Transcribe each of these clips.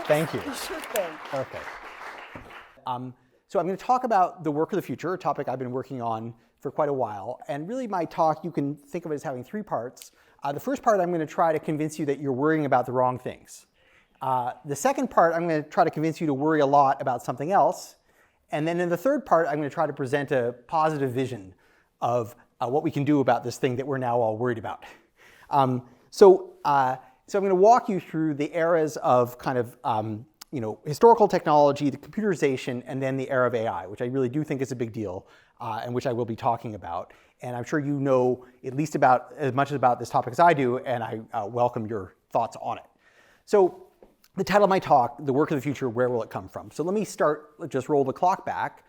Thank you. You should think. Okay. So I'm going to talk about the work of the future, a topic I've been working on for quite a while. And really my talk, you can think of it as having three parts. The first part, I'm going to try to convince you that you're worrying about the wrong things. The second part, I'm going to try to convince you to worry a lot about something else. And then in the third part, I'm going to try to present a positive vision of what we can do about this thing that we're now all worried about. So I'm going to walk you through the eras of kind of historical technology, the computerization, and then the era of AI, which I really do think is a big deal, and which I will be talking about. And I'm sure you know at least about as much about this topic as I do, and I welcome your thoughts on it. So the title of my talk, The Work of the Future, Where Will It Come From? So let me just roll the clock back.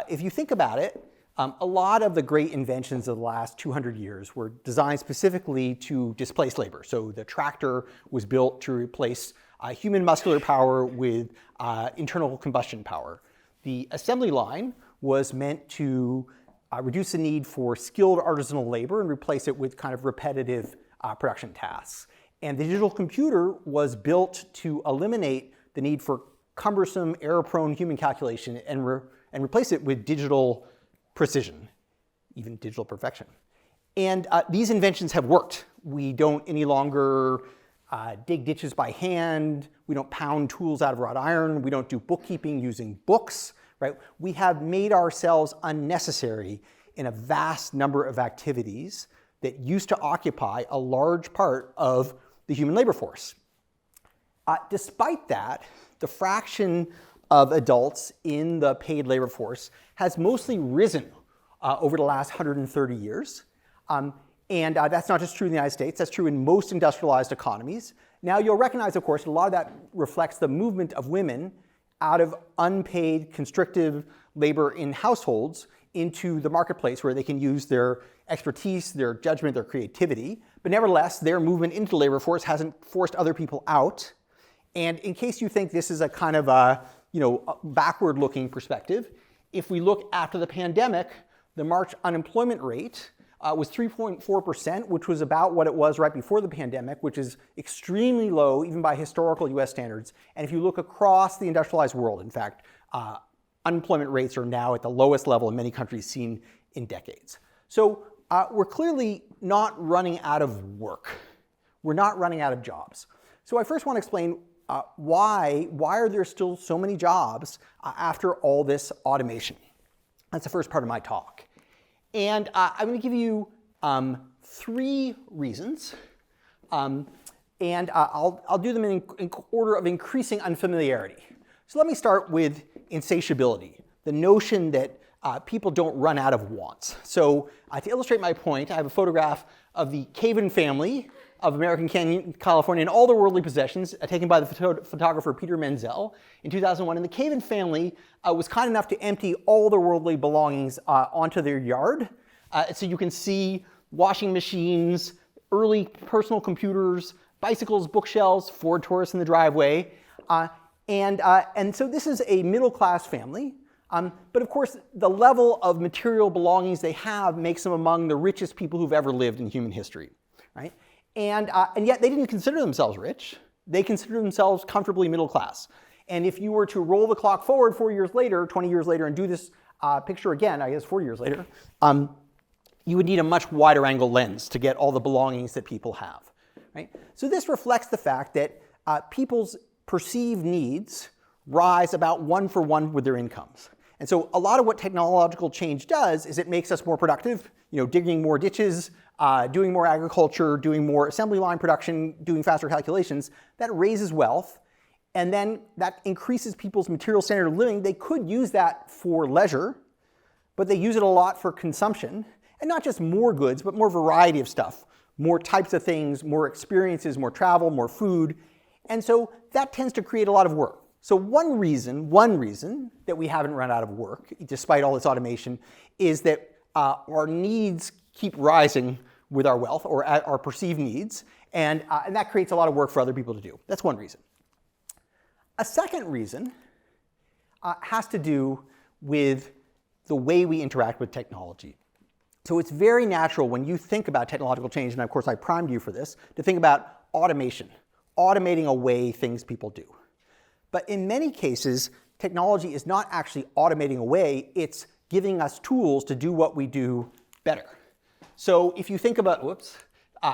If you think about it, a lot of the great inventions of the last 200 years were designed specifically to displace labor. So the tractor was built to replace human muscular power with internal combustion power. The assembly line was meant to reduce the need for skilled artisanal labor and replace it with kind of repetitive production tasks. And the digital computer was built to eliminate the need for cumbersome, error-prone human calculation and replace it with digital precision, even digital perfection. And these inventions have worked. We don't any longer dig ditches by hand. We don't pound tools out of wrought iron. We don't do bookkeeping using books, right? We have made ourselves unnecessary in a vast number of activities that used to occupy a large part of the human labor force. Despite that, the fraction of adults in the paid labor force has mostly risen over the last 130 years. And that's not just true in the United States, that's true in most industrialized economies. Now you'll recognize, of course, a lot of that reflects the movement of women out of unpaid, constrictive labor in households into the marketplace where they can use their expertise, their judgment, their creativity. But nevertheless, their movement into the labor force hasn't forced other people out. And in case you think this is a kind of a backward-looking perspective, if we look after the pandemic, the March unemployment rate was 3.4%, which was about what it was right before the pandemic, which is extremely low, even by historical US standards. And if you look across the industrialized world, in fact, unemployment rates are now at the lowest level in many countries seen in decades. So we're clearly not running out of work. We're not running out of jobs. So I first want to explain why are there still so many jobs after all this automation? That's the first part of my talk. And I'm going to give you three reasons. And I'll do them in order of increasing unfamiliarity. So let me start with insatiability, the notion that people don't run out of wants. So to illustrate my point, I have a photograph of the Caven family of American Canyon, California, and all their worldly possessions, taken by the photographer Peter Menzel in 2001. And the Caven family was kind enough to empty all their worldly belongings onto their yard. So you can see washing machines, early personal computers, bicycles, bookshelves, Ford Taurus in the driveway. And so this is a middle-class family. But of course, the level of material belongings they have makes them among the richest people who've ever lived in human history, right? And yet they didn't consider themselves rich. They considered themselves comfortably middle class. And if you were to roll the clock forward 4 years later, 20 years later, and do this picture again, I guess 4 years later, you would need a much wider angle lens to get all the belongings that people have, right? So this reflects the fact that people's perceived needs rise about 1-for-1 with their incomes. And so a lot of what technological change does is it makes us more productive, digging more ditches, doing more agriculture, doing more assembly line production, doing faster calculations. That raises wealth, and then that increases people's material standard of living. They could use that for leisure, but they use it a lot for consumption, and not just more goods, but more variety of stuff, more types of things, more experiences, more travel, more food. And so that tends to create a lot of work. So one reason that we haven't run out of work, despite all this automation, is that our needs keep rising with our wealth, or our perceived needs, and that creates a lot of work for other people to do. That's one reason. A second reason has to do with the way we interact with technology. So it's very natural when you think about technological change, and of course I primed you for this, to think about automation, automating away things people do. But in many cases, technology is not actually automating away, it's giving us tools to do what we do better. So if you think about,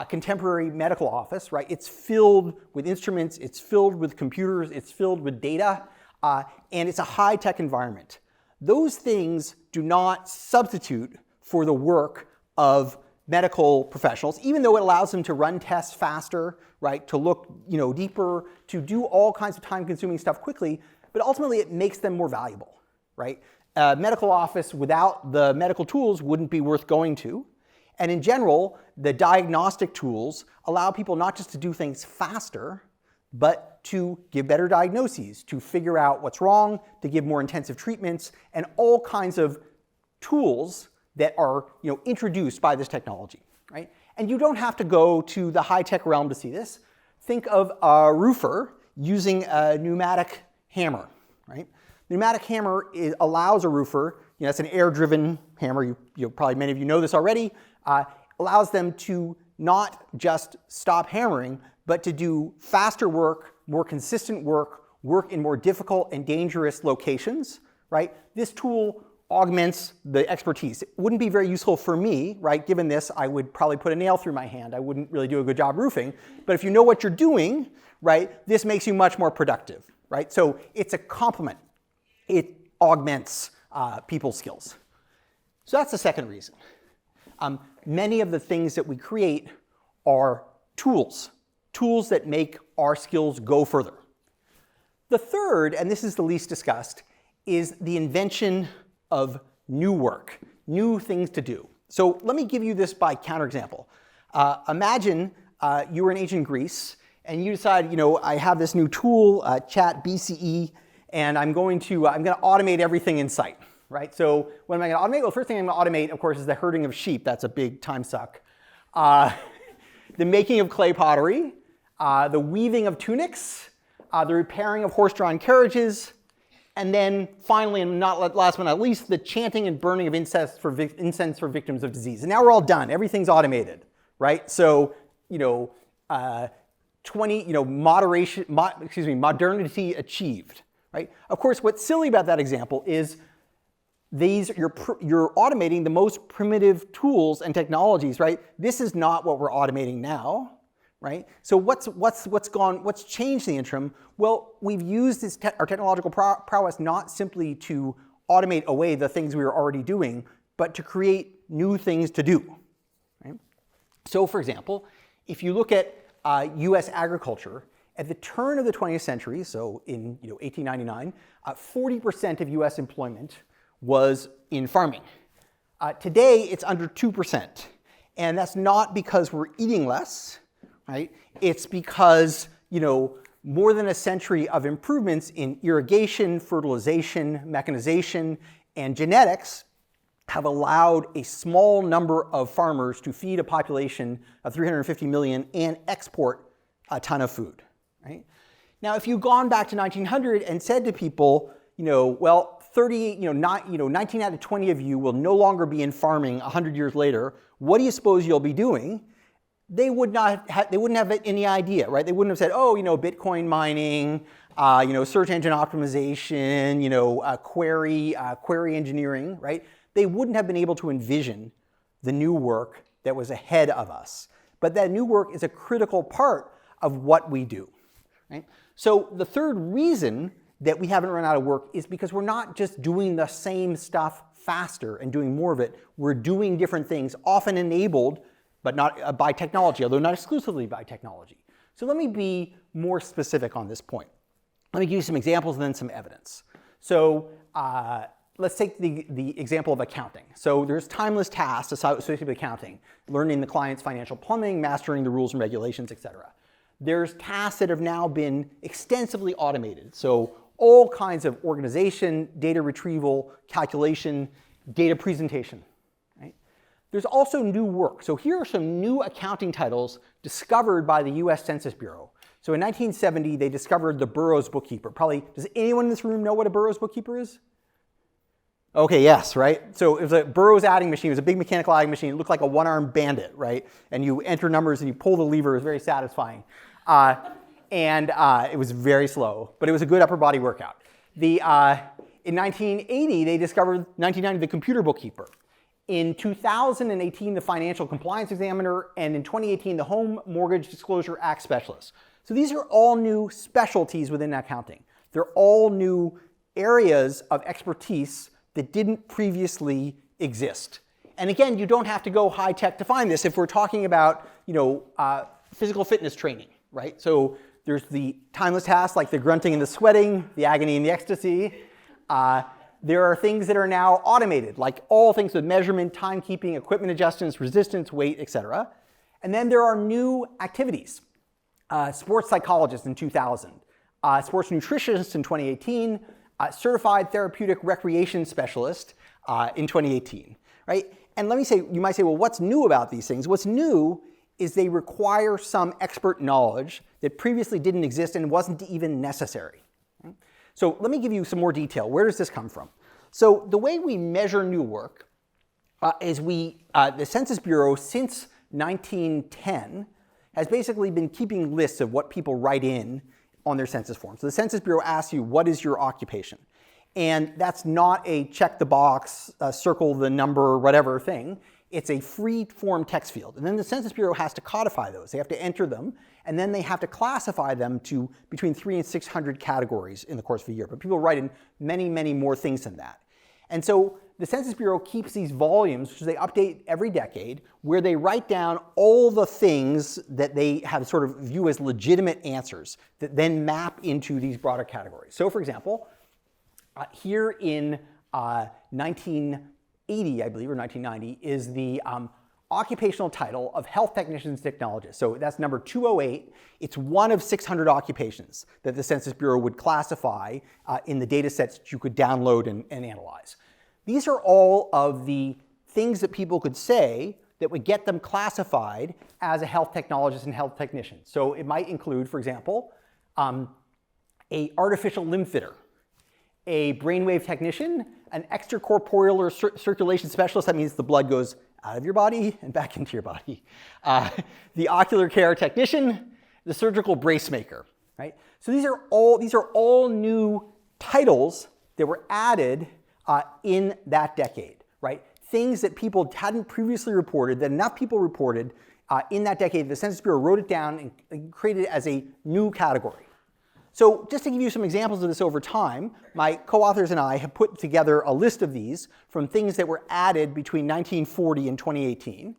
contemporary medical office, right? It's filled with instruments, it's filled with computers, it's filled with data, and it's a high-tech environment. Those things do not substitute for the work of medical professionals, even though it allows them to run tests faster, right? To look, deeper, to do all kinds of time-consuming stuff quickly, but ultimately it makes them more valuable, right? A medical office without the medical tools wouldn't be worth going to. And in general, the diagnostic tools allow people not just to do things faster, but to give better diagnoses, to figure out what's wrong, to give more intensive treatments, and all kinds of tools that are introduced by this technology, right? And you don't have to go to the high-tech realm to see this. Think of a roofer using a pneumatic hammer, right? The pneumatic hammer allows a roofer, it's an air-driven hammer, probably many of you know this already, allows them to not just stop hammering, but to do faster work, more consistent work, work in more difficult and dangerous locations, right? This tool augments the expertise. It wouldn't be very useful for me, right? Given this, I would probably put a nail through my hand. I wouldn't really do a good job roofing. But if you know what you're doing, right, this makes you much more productive, right? So it's a complement. It augments people's skills. So that's the second reason. Many of the things that we create are tools that make our skills go further. The third, and this is the least discussed, is the invention of new work, new things to do. So let me give you this by counterexample. Imagine you were in ancient Greece and you decide, I have this new tool, chat BCE, and I'm going to automate everything in sight, right? So what am I going to automate? Well, the first thing I'm going to automate, of course, is the herding of sheep. That's a big time suck. The making of clay pottery, the weaving of tunics, the repairing of horse-drawn carriages, and then finally, and last but not least, the chanting and burning of incense for victims of disease. And now we're all done. Everything's automated, right? So, modernity achieved, right? Of course, what's silly about that example is you're automating the most primitive tools and technologies, right? This is not what we're automating now, right? So what's changed in the interim? Well, we've used our technological prowess not simply to automate away the things we were already doing, but to create new things to do, right? So for example, if you look at US agriculture, at the turn of the 20th century, so in 1899, 40% of US employment was in farming. Today, it's under 2%. And that's not because we're eating less, right? It's because, more than a century of improvements in irrigation, fertilization, mechanization, and genetics have allowed a small number of farmers to feed a population of 350 million and export a ton of food, right? Now, if you've gone back to 1900 and said to people, 19 out of 20 of you will no longer be in farming 100 years later, what do you suppose you'll be doing? They wouldn't have any idea, right? They wouldn't have said, Bitcoin mining, search engine optimization, query engineering, right? They wouldn't have been able to envision the new work that was ahead of us. But that new work is a critical part of what we do, right? So the third reason that we haven't run out of work is because we're not just doing the same stuff faster and doing more of it. We're doing different things, often enabled, but not by technology, although not exclusively by technology. So let me be more specific on this point. Let me give you some examples and then some evidence. So let's take the example of accounting. So there's timeless tasks associated with accounting, learning the client's financial plumbing, mastering the rules and regulations, etc. There's tasks that have now been extensively automated. So all kinds of organization, data retrieval, calculation, data presentation. There's also new work. So here are some new accounting titles discovered by the US Census Bureau. So in 1970, they discovered the Burroughs bookkeeper. Does anyone in this room know what a Burroughs bookkeeper is? Okay, yes, right? So it was a Burroughs adding machine. It was a big mechanical adding machine. It looked like a one-armed bandit, right? And you enter numbers and you pull the lever. It was very satisfying. And it was very slow, but it was a good upper body workout. In 1980, they discovered, 1990, the computer bookkeeper. In 2018, the financial compliance examiner, and in 2018, the Home Mortgage Disclosure Act specialist. So these are all new specialties within accounting. They're all new areas of expertise that didn't previously exist. And again, you don't have to go high tech to find this. If we're talking about, physical fitness training, right? So there's the timeless tasks like the grunting and the sweating, the agony and the ecstasy. There are things that are now automated, like all things with measurement, timekeeping, equipment adjustments, resistance, weight, etc. And then there are new activities. Sports psychologist in 2000, sports nutritionist in 2018, certified therapeutic recreation specialist in 2018, right? And let me say, you might say, well, what's new about these things? What's new is they require some expert knowledge that previously didn't exist and wasn't even necessary. So let me give you some more detail. Where does this come from? So the way we measure new work is the Census Bureau since 1910 has basically been keeping lists of what people write in on their census form. So the Census Bureau asks you, what is your occupation? And that's not a check the box, circle the number, whatever thing. It's a free form text field. And then the Census Bureau has to codify those. They have to enter them, and then they have to classify them to between 300 and 600 categories in the course of a year. But people write in many, many more things than that. And so the Census Bureau keeps these volumes, which they update every decade, where they write down all the things that they have sort of view as legitimate answers that then map into these broader categories. So for example, here in 1980, I believe, or 1990, is the occupational title of health technicians technologist. So that's number 208. It's one of 600 occupations that the Census Bureau would classify in the data sets that you could download and analyze. These are all of the things that people could say that would get them classified as a health technologist and health technician. So it might include, for example, a artificial limb fitter, a brainwave technician, an extracorporeal or circulation specialist. That means the blood goes out of your body and back into your body. The ocular care technician, the surgical brace maker, right? So these are all new titles that were added in that decade, right? Things that people hadn't previously reported, that enough people reported in that decade. The Census Bureau wrote it down and created it as a new category. So just to give you some examples of this over time, my co-authors and I have put together a list of these from things that were added between 1940 and 2018.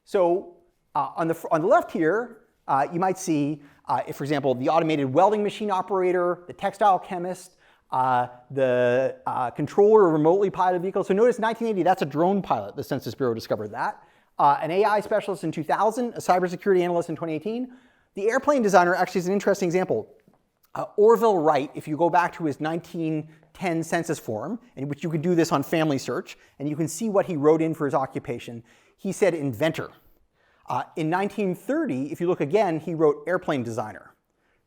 So on the left here, you might see, for example, the automated welding machine operator, the textile chemist, the controller of remotely piloted vehicles. So notice 1980, that's a drone pilot. The Census Bureau discovered that. An AI specialist in 2000, a cybersecurity analyst in 2018. The airplane designer actually is an interesting example. Orville Wright, if you go back to his 1910 census form, in which you can do this on Family Search, and you can see what he wrote in for his occupation, he said inventor. In 1930, if you look again, he wrote airplane designer,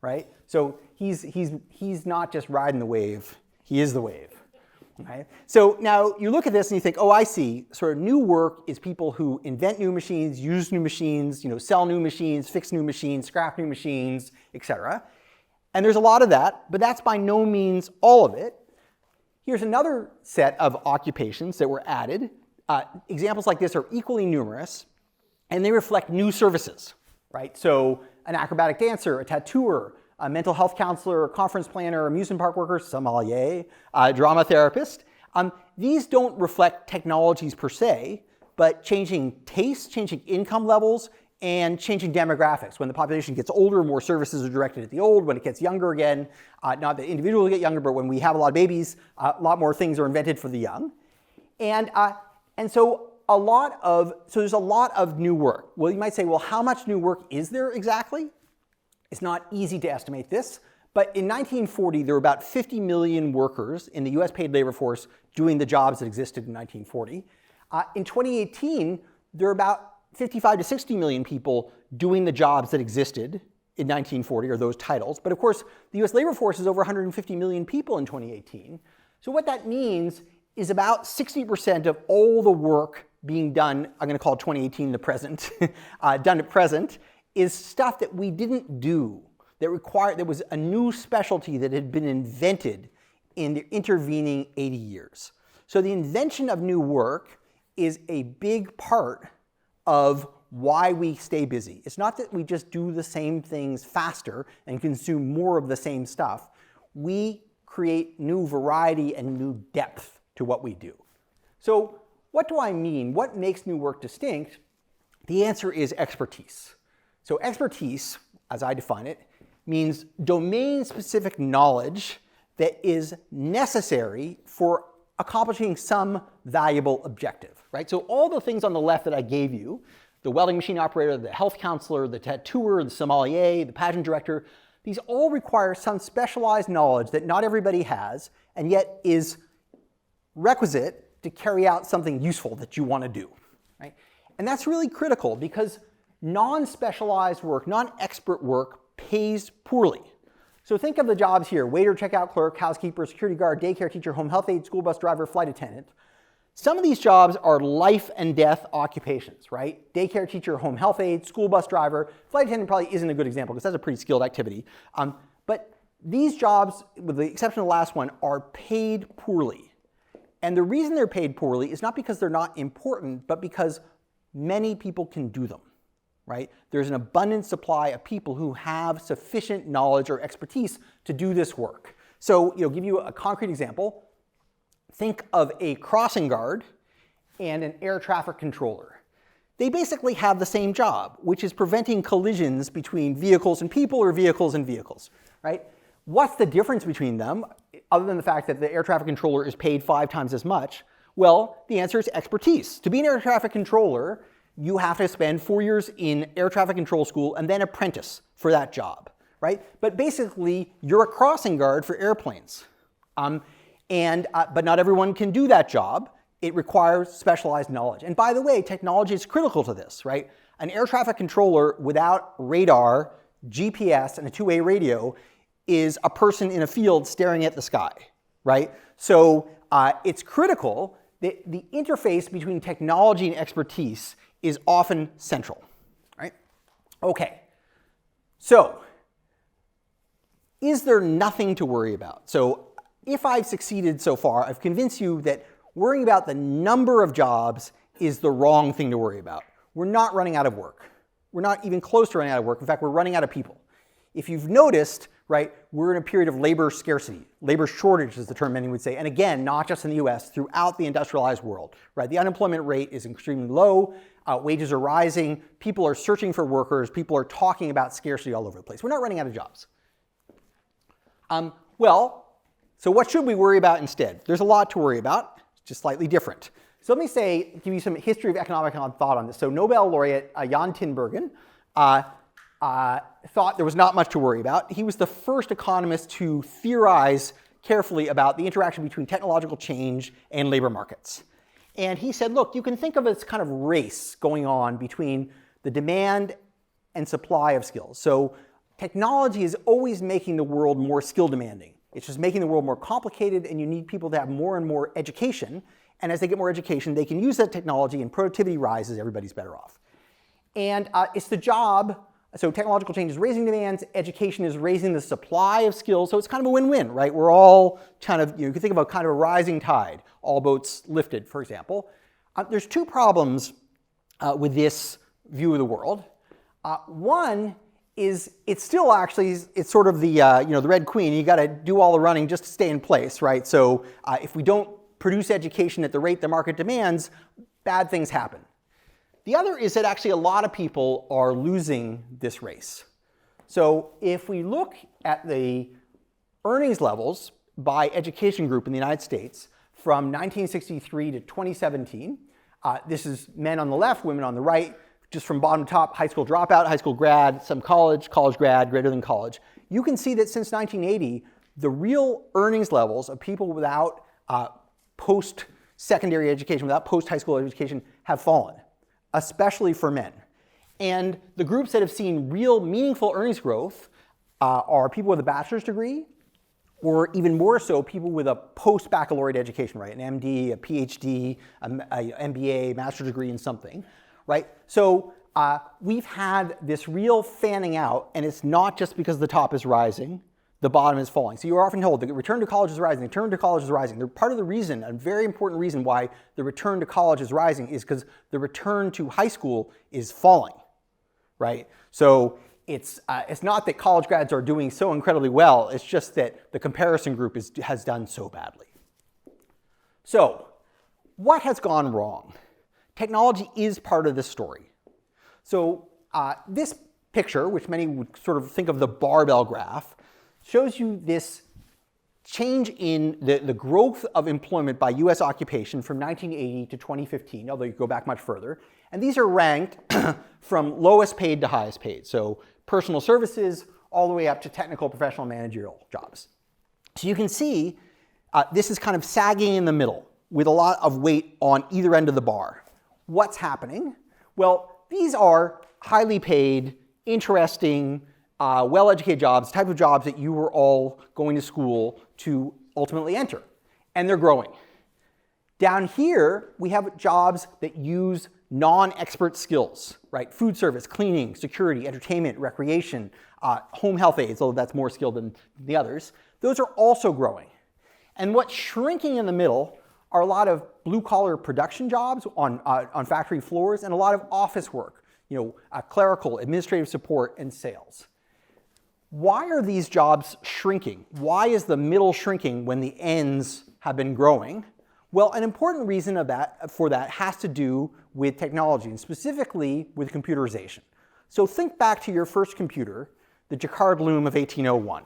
right? So he's not just riding the wave, he is the wave. Right? So now you look at this and you think, oh, I see. Sort of new work is people who invent new machines, use new machines, sell new machines, fix new machines, scrap new machines, etc. And there's a lot of that, but that's by no means all of it. Here's another set of occupations that were added. Examples like this are equally numerous, and they reflect new services, right? So an acrobatic dancer, a tattooer, a mental health counselor, a conference planner, amusement park worker, sommelier, drama therapist. These don't reflect technologies per se, but changing tastes, changing income levels, and changing demographics. When the population gets older, more services are directed at the old. When it gets younger again, not that individuals get younger, but when we have a lot of babies, a lot more things are invented for the young. And so there's a lot of new work. Well, you might say, well, how much new work is there exactly? It's not easy to estimate this, but in 1940, there were about 50 million workers in the US paid labor force doing the jobs that existed in 1940. In 2018, there are about 55 to 60 million people doing the jobs that existed in 1940, or those titles. But of course, the US labor force is over 150 million people in 2018. So what that means is about 60% of all the work being done, I'm going to call 2018 the present, done at present, is stuff that we didn't do that was a new specialty that had been invented in the intervening 80 years. So the invention of new work is a big part of why we stay busy. It's not that we just do the same things faster and consume more of the same stuff. We create new variety and new depth to what we do. So what do I mean? What makes new work distinct? The answer is expertise. So expertise, as I define it, means domain-specific knowledge that is necessary for accomplishing some valuable objective, right? So all the things on the left that I gave you, the welding machine operator, the health counselor, the tattooer, the sommelier, the pageant director, these all require some specialized knowledge that not everybody has, and yet is requisite to carry out something useful that you want to do, right? And that's really critical because non-specialized work, non-expert work pays poorly. So think of the jobs here: waiter, checkout clerk, housekeeper, security guard, daycare teacher, home health aide, school bus driver, flight attendant. Some of these jobs are life and death occupations, right? Daycare teacher, home health aide, school bus driver. Flight attendant probably isn't a good example because that's a pretty skilled activity. But these jobs, with the exception of the last one, are paid poorly. And the reason they're paid poorly is not because they're not important, but because many people can do them, right? There's an abundant supply of people who have sufficient knowledge or expertise to do this work. So, give you a concrete example. Think of a crossing guard and an air traffic controller. They basically have the same job, which is preventing collisions between vehicles and people or vehicles and vehicles, right? What's the difference between them, other than the fact that the air traffic controller is paid 5 times as much? Well, the answer is expertise. To be an air traffic controller, you have to spend 4 years in air traffic control school and then apprentice for that job, right? But basically, you're a crossing guard for airplanes. But not everyone can do that job. It requires specialized knowledge. And by the way, technology is critical to this, right? An air traffic controller without radar, GPS, and a two-way radio is a person in a field staring at the sky, right? So it's critical that the interface between technology and expertise is often central, right? Okay, so is there nothing to worry about? So if I've succeeded so far, I've convinced you that worrying about the number of jobs is the wrong thing to worry about. We're not running out of work. We're not even close to running out of work. In fact, we're running out of people. If you've noticed, right, we're in a period of labor scarcity. Labor shortage is the term many would say. And again, not just in the US, throughout the industrialized world, right? The unemployment rate is extremely low. Wages are rising. People are searching for workers. People are talking about scarcity all over the place. We're not running out of jobs. So what should we worry about instead? There's a lot to worry about, just slightly different. So let me give you some history of economic thought on this. So Nobel laureate Jan Tinbergen thought there was not much to worry about. He was the first economist to theorize carefully about the interaction between technological change and labor markets. And he said, look, you can think of this kind of race going on between the demand and supply of skills. So technology is always making the world more skill demanding. It's just making the world more complicated, and you need people to have more and more education. And as they get more education, they can use that technology, and productivity rises, everybody's better off. And it's the job, so technological change is raising demands, education is raising the supply of skills, so it's kind of a win-win, right? We're all kind of, you can think of a kind of a rising tide, all boats lifted, for example. There's 2 problems with this view of the world. One is it's still actually, it's sort of the, the Red Queen. You got to do all the running just to stay in place, right? So if we don't produce education at the rate the market demands, bad things happen. The other is that actually a lot of people are losing this race. So if we look at the earnings levels by education group in the United States from 1963 to 2017, this is men on the left, women on the right, just from bottom to top, high school dropout, high school grad, some college, college grad, greater than college. You can see that since 1980, the real earnings levels of people without post-secondary education, without post-high school education, have fallen, especially for men. And the groups that have seen real meaningful earnings growth are people with a bachelor's degree, or even more so, people with a post-baccalaureate education, right? An MD, a PhD, an MBA, master's degree in something. Right? So we've had this real fanning out, and it's not just because the top is rising, the bottom is falling. So you're often told the return to college is rising, the return to college is rising. Part of the reason, a very important reason why the return to college is rising is because the return to high school is falling, right? So it's not that college grads are doing so incredibly well, it's just that the comparison group has done so badly. So what has gone wrong? Technology is part of this story. So this picture, which many would sort of think of the barbell graph, shows you this change in the growth of employment by US occupation from 1980 to 2015, although you go back much further. And these are ranked from lowest paid to highest paid. So personal services all the way up to technical, professional, managerial jobs. So you can see this is kind of sagging in the middle with a lot of weight on either end of the bar. What's happening? Well, these are highly paid, interesting, well-educated jobs, type of jobs that you were all going to school to ultimately enter. And they're growing. Down here, we have jobs that use non-expert skills, right? Food service, cleaning, security, entertainment, recreation, home health aides, although that's more skilled than the others. Those are also growing. And what's shrinking in the middle are a lot of blue-collar production jobs on factory floors and a lot of office work, clerical, administrative support, and sales. Why are these jobs shrinking? Why is the middle shrinking when the ends have been growing? Well, an important reason for that has to do with technology, and specifically with computerization. So think back to your first computer, the Jacquard Loom of 1801.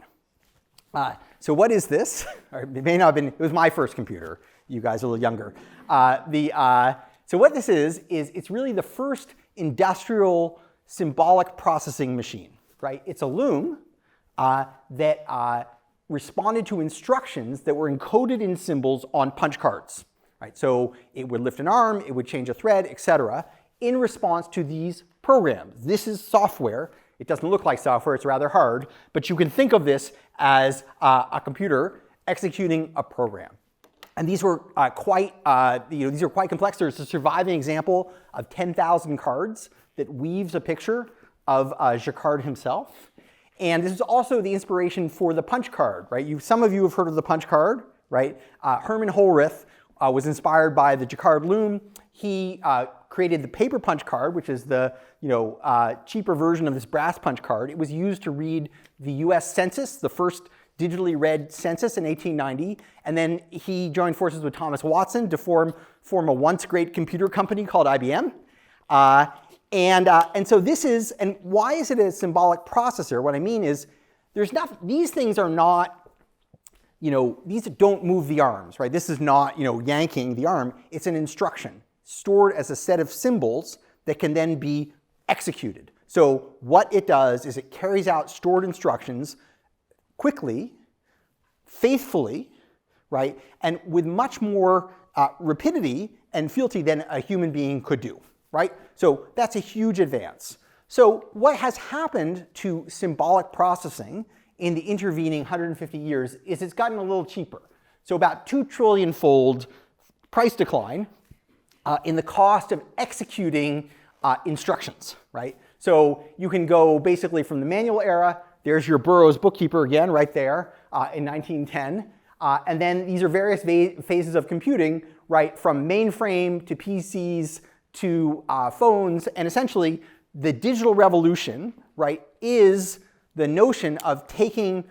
So what is this? Or it may not have been, it was my first computer. You guys are a little younger. So what this is it's really the first industrial symbolic processing machine, right? It's a loom that responded to instructions that were encoded in symbols on punch cards, right? So it would lift an arm, it would change a thread, etc., in response to these programs. This is software. It doesn't look like software, it's rather hard, but you can think of this as a computer executing a program. And these were quite complex. There's a surviving example of 10,000 cards that weaves a picture of Jacquard himself. And this is also the inspiration for the punch card, right? Some of you have heard of the punch card, right? Herman Holrith was inspired by the Jacquard loom. He created the paper punch card, which is the cheaper version of this brass punch card. It was used to read the US Census, the first digitally read census in 1890, and then he joined forces with Thomas Watson to form a once great computer company called IBM. And so this is, and why is it a symbolic processor? What I mean is, these things are not, these don't move the arms, right? This is not, yanking the arm. It's an instruction stored as a set of symbols that can then be executed. So what it does is it carries out stored instructions quickly, faithfully, right? And with much more rapidity and fealty than a human being could do, right? So that's a huge advance. So what has happened to symbolic processing in the intervening 150 years is it's gotten a little cheaper. So about 2 trillion-fold price decline in the cost of executing instructions, right? So you can go basically from the manual era. There's your Burroughs bookkeeper again, right there in 1910. And then these are various phases of computing, right, from mainframe to PCs to phones. And essentially, the digital revolution, right, is the notion of taking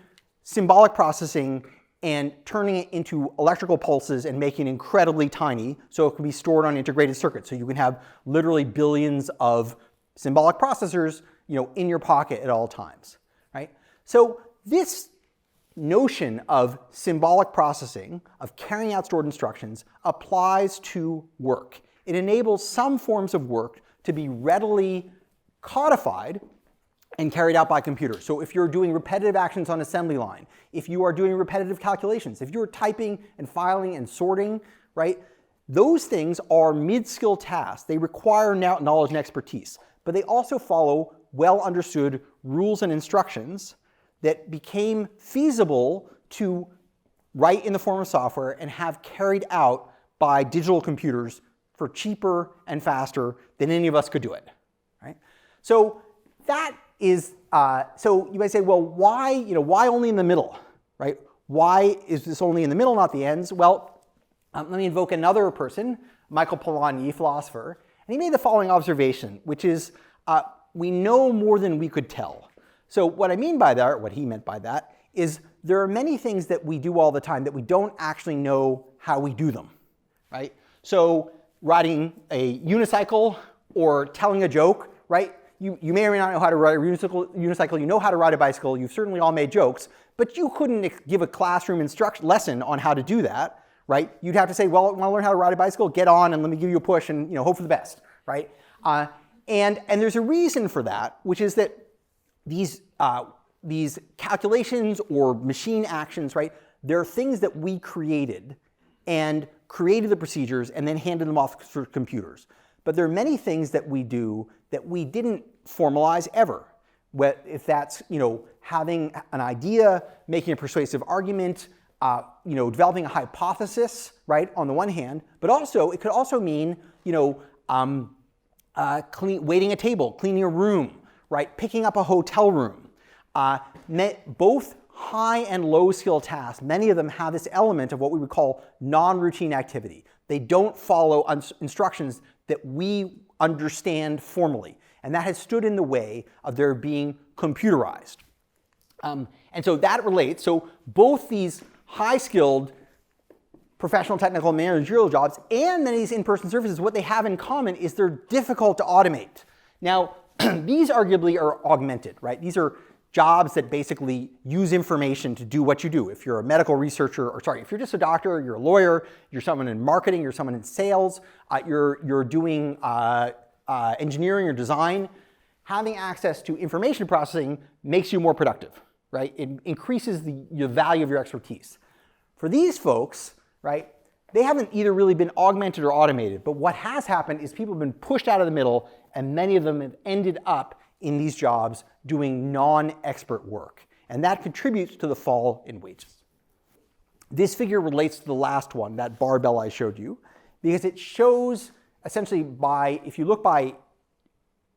symbolic processing and turning it into electrical pulses and making it incredibly tiny so it can be stored on integrated circuits. So you can have literally billions of symbolic processors, in your pocket at all times. Right? So this notion of symbolic processing, of carrying out stored instructions, applies to work. It enables some forms of work to be readily codified and carried out by computers. So if you're doing repetitive actions on assembly line, if you are doing repetitive calculations, if you're typing and filing and sorting, right, those things are mid-skill tasks. They require knowledge and expertise, but they also follow well-understood rules and instructions that became feasible to write in the form of software and have carried out by digital computers for cheaper and faster than any of us could do it. Right? So that is, so you might say, well, why only in the middle, right? Why is this only in the middle, not the ends? Well, let me invoke another person, Michael Polanyi, philosopher, and he made the following observation, which is, we know more than we could tell. So what I mean by that, or what he meant by that, is there are many things that we do all the time that we don't actually know how we do them, right? So riding a unicycle or telling a joke, right? You may or may not know how to ride a unicycle, you know how to ride a bicycle, you've certainly all made jokes, but you couldn't give a classroom lesson on how to do that, right? You'd have to say, well, want to learn how to ride a bicycle? Get on and let me give you a push and hope for the best, right? And there's a reason for that, which is that these calculations or machine actions, right, they're things that we created and created the procedures and then handed them off for computers. But there are many things that we do that we didn't formalize ever. If that's, having an idea, making a persuasive argument, developing a hypothesis, right, on the one hand, but also, it could also mean, waiting a table, cleaning a room, right, picking up a hotel room. Both high and low skill tasks, many of them have this element of what we would call non-routine activity. They don't follow instructions that we understand formally. And that has stood in the way of their being computerized. And so that relates. So both these high-skilled professional, technical, managerial jobs and many of these in-person services, what they have in common is they're difficult to automate. Now, these arguably are augmented, right? These are jobs that basically use information to do what you do. If you're a medical researcher, if you're just a doctor, you're a lawyer, you're someone in marketing, you're someone in sales, you're doing engineering or design, having access to information processing makes you more productive, right? It increases the value of your expertise. For these folks, right, they haven't either really been augmented or automated, but what has happened is people have been pushed out of the middle and many of them have ended up in these jobs doing non-expert work. And that contributes to the fall in wages. This figure relates to the last one, that barbell I showed you, because it shows essentially if you look by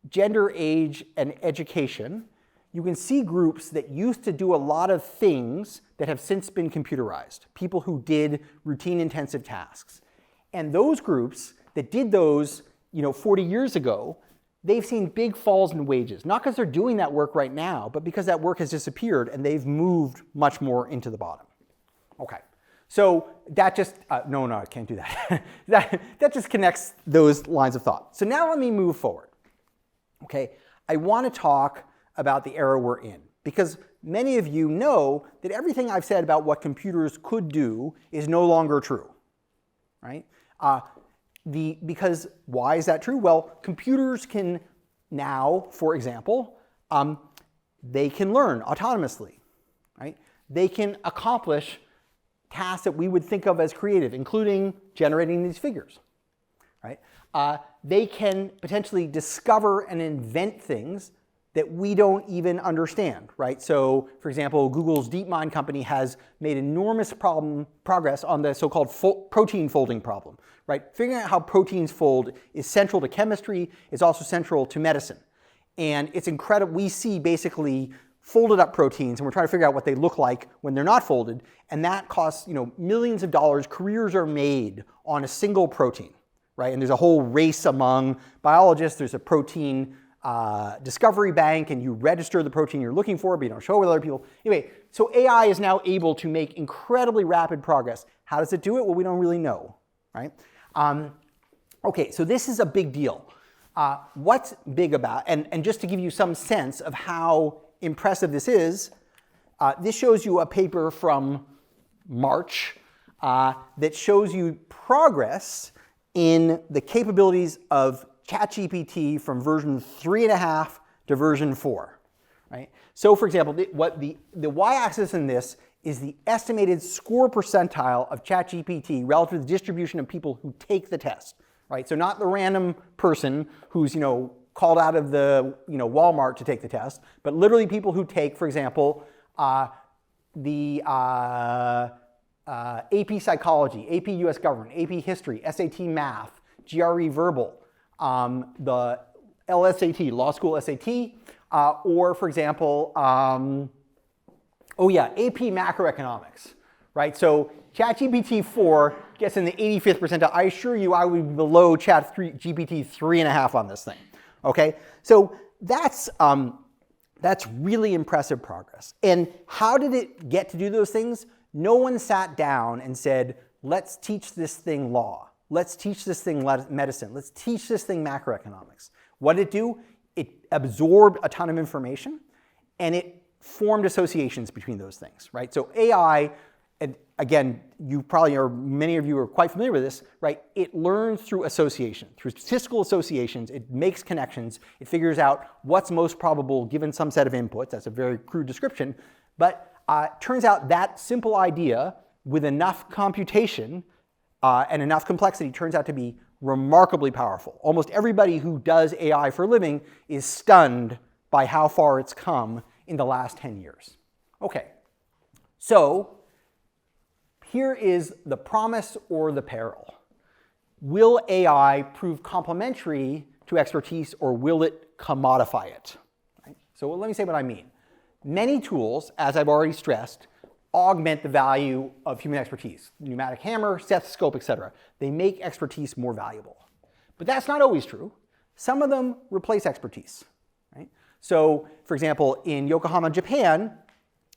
gender, age, and education, you can see groups that used to do a lot of things that have since been computerized, people who did routine intensive tasks. And those groups that did those 40 years ago, they've seen big falls in wages, not because they're doing that work right now, but because that work has disappeared and they've moved much more into the bottom. Okay, so that just, no, I can't do that. that just connects those lines of thought. So now let me move forward. Okay, I want to talk about the era we're in, because many of you know that everything I've said about what computers could do is no longer true, right? Because why is that true? Well, computers can now, for example, they can learn autonomously, right? They can accomplish tasks that we would think of as creative, including generating these figures, right? They can potentially discover and invent things that we don't even understand, right? So, for example, Google's DeepMind company has made enormous progress on the so-called protein folding problem, right? Figuring out how proteins fold is central to chemistry, it's also central to medicine. And it's incredible. We see basically folded up proteins, and we're trying to figure out what they look like when they're not folded, and that costs millions of dollars. Careers are made on a single protein, right? And there's a whole race among biologists. There's a protein discovery bank, and you register the protein you're looking for, but you don't show it with other people. Anyway, so AI is now able to make incredibly rapid progress. How does it do it? Well, we don't really know, right? Okay, so this is a big deal. What's big about, and just to give you some sense of how impressive this is, this shows you a paper from March that shows you progress in the capabilities of ChatGPT from version 3.5 to version 4, right? So for example, the y-axis in this is the estimated score percentile of ChatGPT relative to the distribution of people who take the test, right? So not the random person who's, called out of the, Walmart to take the test, but literally people who take, for example, the AP Psychology, AP US Government, AP History, SAT Math, GRE Verbal, the LSAT, law school SAT, or for example, AP macroeconomics, right? So ChatGPT 4 gets in the 85th percentile. I assure you I would be below GPT 3.5 on this thing, okay? So that's really impressive progress. And how did it get to do those things? No one sat down and said, let's teach this thing law. Let's teach this thing medicine. Let's teach this thing macroeconomics. What did it do? It absorbed a ton of information, and it formed associations between those things, right? So AI, and again, you probably are, many of you are quite familiar with this, right? It learns through association, through statistical associations. It makes connections. It figures out what's most probable given some set of inputs. That's a very crude description. But turns out that simple idea with enough computation and enough complexity turns out to be remarkably powerful. Almost everybody who does AI for a living is stunned by how far it's come in the last 10 years. Okay, so here is the promise or the peril. Will AI prove complementary to expertise, or will it commodify it? Right? So let me say what I mean. Many tools, as I've already stressed, augment the value of human expertise. Pneumatic hammer, stethoscope, etc. They make expertise more valuable. But that's not always true. Some of them replace expertise. Right? So, for example, in Yokohama, Japan,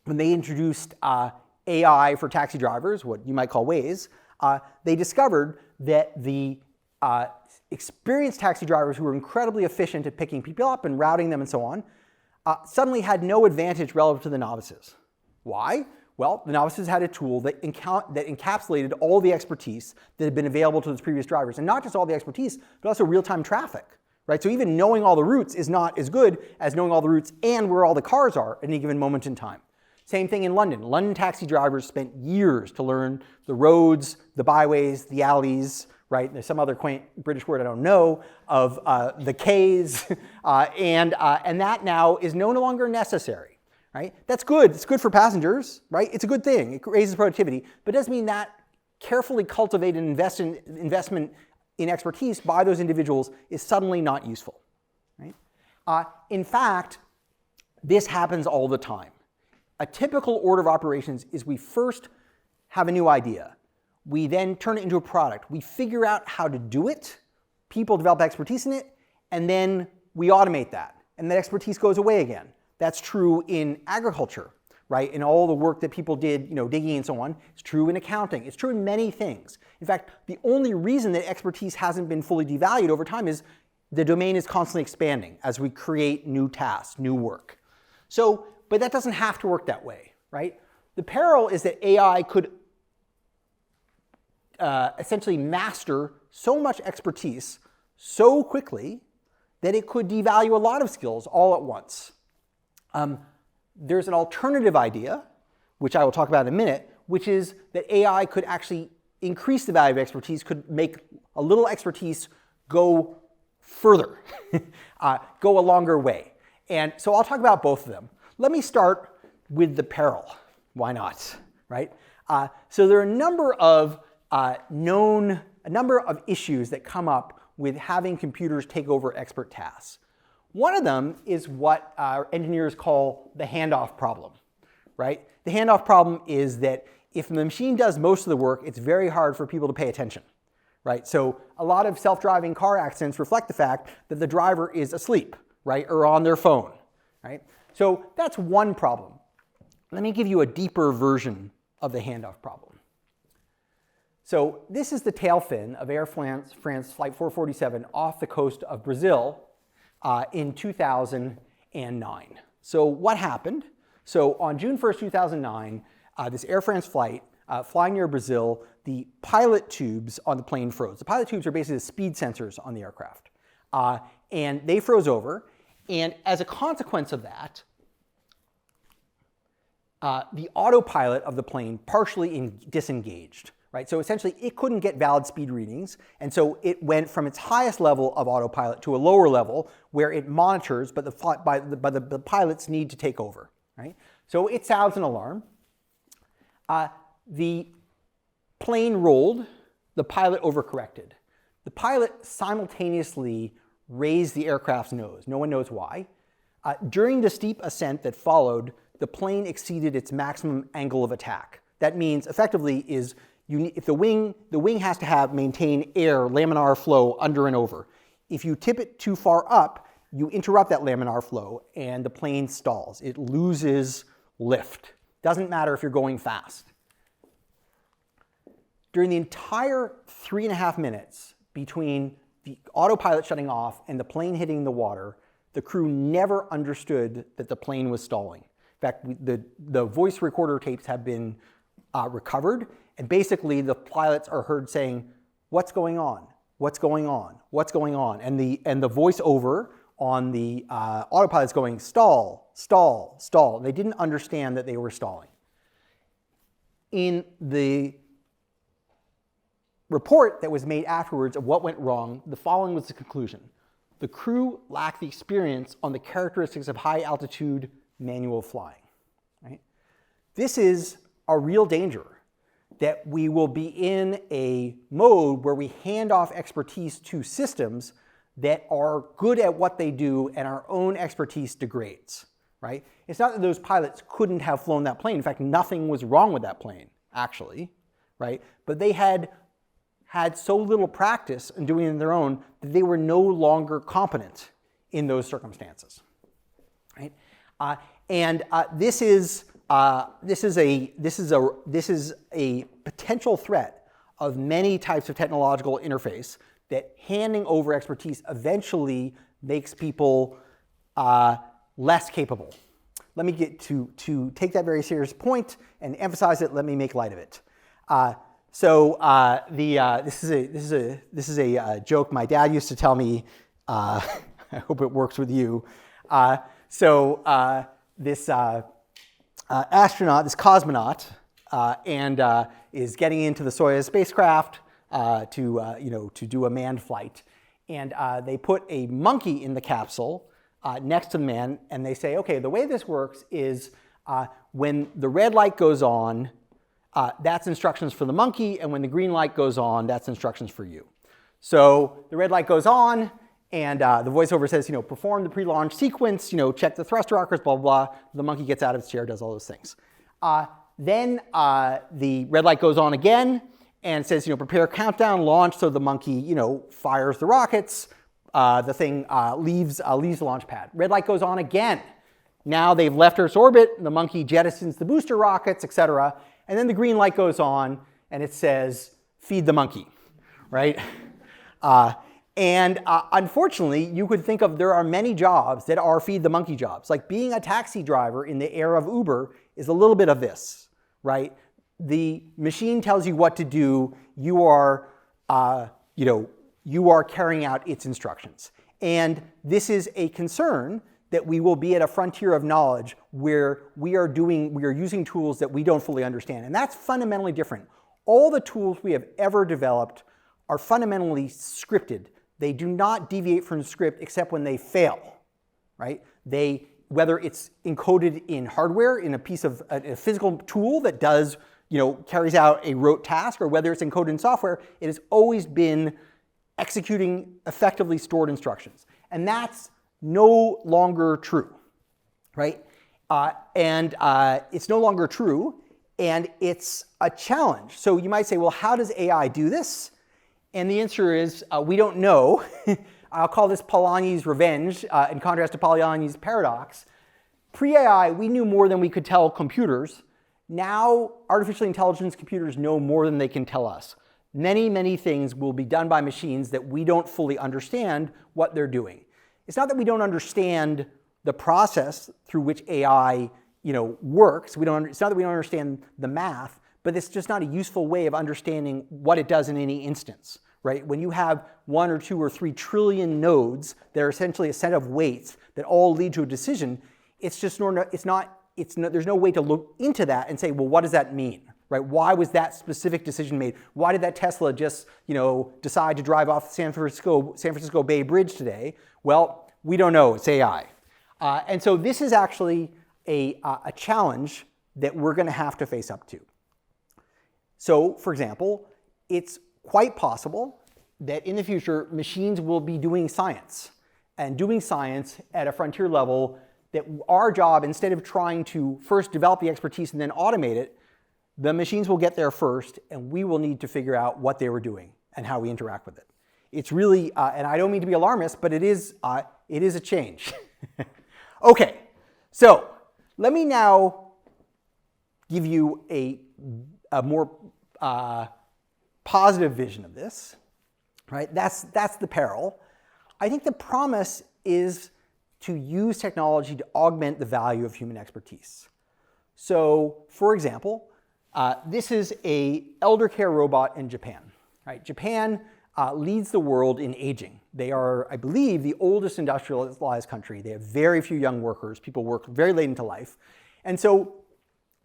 when they introduced AI for taxi drivers, what you might call Waze, they discovered that the experienced taxi drivers who were incredibly efficient at picking people up and routing them and so on, suddenly had no advantage relative to the novices. Why? Well, the novices had a tool that encapsulated all the expertise that had been available to those previous drivers. And not just all the expertise, but also real-time traffic. Right? So even knowing all the routes is not as good as knowing all the routes and where all the cars are at any given moment in time. Same thing in London. London taxi drivers spent years to learn the roads, the byways, the alleys, right? There's some other quaint British word I don't know, of the Ks, and that now is no longer necessary, right? That's good. It's good for passengers, right? It's a good thing. It raises productivity, but it doesn't mean that carefully cultivated investment in expertise by those individuals is suddenly not useful, right? In fact, this happens all the time. A typical order of operations is we first have a new idea. We then turn it into a product. We figure out how to do it. People develop expertise in it, and then we automate that. And that expertise goes away again. That's true in agriculture, right? In all the work that people did, digging and so on. It's true in accounting. It's true in many things. In fact, the only reason that expertise hasn't been fully devalued over time is the domain is constantly expanding as we create new tasks, new work. So, but that doesn't have to work that way, right? The peril is that AI could essentially master so much expertise so quickly that it could devalue a lot of skills all at once. There's an alternative idea, which I will talk about in a minute, which is that AI could actually increase the value of expertise, could make a little expertise go further, go a longer way. And so I'll talk about both of them. Let me start with the peril. Why not, right? So there are a number of issues that come up with having computers take over expert tasks. One of them is what our engineers call the handoff problem, right? The handoff problem is that if the machine does most of the work, it's very hard for people to pay attention, right? So a lot of self-driving car accidents reflect the fact that the driver is asleep, right, or on their phone, right? So that's one problem. Let me give you a deeper version of the handoff problem. So this is the tail fin of Air France Flight 447 off the coast of Brazil in 2009. So what happened? So on June 1st, 2009, this Air France flight flying near Brazil, the pilot tubes on the plane froze. The pilot tubes are basically the speed sensors on the aircraft. And they froze over. And as a consequence of that, the autopilot of the plane partially disengaged, right? So essentially, it couldn't get valid speed readings, and so it went from its highest level of autopilot to a lower level where it monitors, but the pilots need to take over, right? So it sounds an alarm. The plane rolled. The pilot overcorrected. The pilot simultaneously raised the aircraft's nose. No one knows why. During the steep ascent that followed, the plane exceeded its maximum angle of attack. That means, effectively, if the wing has to maintain air, laminar flow under and over. If you tip it too far up, you interrupt that laminar flow and the plane stalls. It loses lift. Doesn't matter if you're going fast. During the entire 3.5 minutes between the autopilot shutting off and the plane hitting the water, the crew never understood that the plane was stalling. In fact, the voice recorder tapes have been recovered, and basically the pilots are heard saying, "What's going on? What's going on? What's going on?" And the voiceover on the autopilot's going, "Stall, stall, stall." And they didn't understand that they were stalling. In the report that was made afterwards of what went wrong, the following was the conclusion. The crew lacked the experience on the characteristics of high altitude manual flying. Right? This is a real danger, that we will be in a mode where we hand off expertise to systems that are good at what they do and our own expertise degrades. Right? It's not that those pilots couldn't have flown that plane. In fact, nothing was wrong with that plane, actually. Right? But they had so little practice in doing it on their own that they were no longer competent in those circumstances. Right? This is a potential threat of many types of technological interface, that handing over expertise eventually makes people less capable. Let me get to take that very serious point and emphasize it. Let me make light of it. This is a joke my dad used to tell me. I hope it works with you. This astronaut, this cosmonaut, is getting into the Soyuz spacecraft to do a manned flight, and they put a monkey in the capsule next to the man, and they say, okay, the way this works is when the red light goes on, that's instructions for the monkey, and when the green light goes on, that's instructions for you. So the red light goes on, and the voiceover says, perform the pre-launch sequence, check the thruster rockers, blah, blah, blah. The monkey gets out of its chair, does all those things. Then the red light goes on again, and says, prepare countdown, launch. So the monkey, fires the rockets. The thing leaves the launch pad. Red light goes on again. Now they've left Earth's orbit. The monkey jettisons the booster rockets, etc. And then the green light goes on, and it says, feed the monkey, right? Unfortunately, you could think of, there are many jobs that are feed the monkey jobs. Like being a taxi driver in the era of Uber is a little bit of this, right? The machine tells you what to do. You are carrying out its instructions. And this is a concern, that we will be at a frontier of knowledge where we are using tools that we don't fully understand. And that's fundamentally different. All the tools we have ever developed are fundamentally scripted. They do not deviate from the script except when they fail, right? Whether it's encoded in hardware, in a piece of a physical tool that does, carries out a rote task, or whether it's encoded in software, it has always been executing effectively stored instructions. And that's no longer true, right? It's no longer true, and it's a challenge. So you might say, well, how does AI do this? And the answer is, we don't know. I'll call this Polanyi's revenge, in contrast to Polanyi's paradox. Pre-AI, we knew more than we could tell computers. Now, artificial intelligence computers know more than they can tell us. Many, many things will be done by machines that we don't fully understand what they're doing. It's not that we don't understand the process through which AI, works. It's not that we don't understand the math, but it's just not a useful way of understanding what it does in any instance, right? When you have 1 or 2 or 3 trillion nodes that are essentially a set of weights that all lead to a decision, there's no way to look into that and say, well, what does that mean? Right? Why was that specific decision made? Why did that Tesla just, decide to drive off the San Francisco Bay Bridge today? Well, we don't know. It's AI. And so this is actually a challenge that we're going to have to face up to. So, for example, it's quite possible that in the future, machines will be doing science. and doing science at a frontier level, that our job, instead of trying to first develop the expertise and then automate it, the machines will get there first, and we will need to figure out what they were doing and how we interact with it. It's really, and I don't mean to be alarmist, but it is a change. Okay, so let me now give you a more positive vision of this. Right? That's the peril. I think the promise is to use technology to augment the value of human expertise. So, for example, this is an elder care robot in Japan. Right? Japan leads the world in aging. They are, I believe, the oldest industrialized country. They have very few young workers. People work very late into life. And so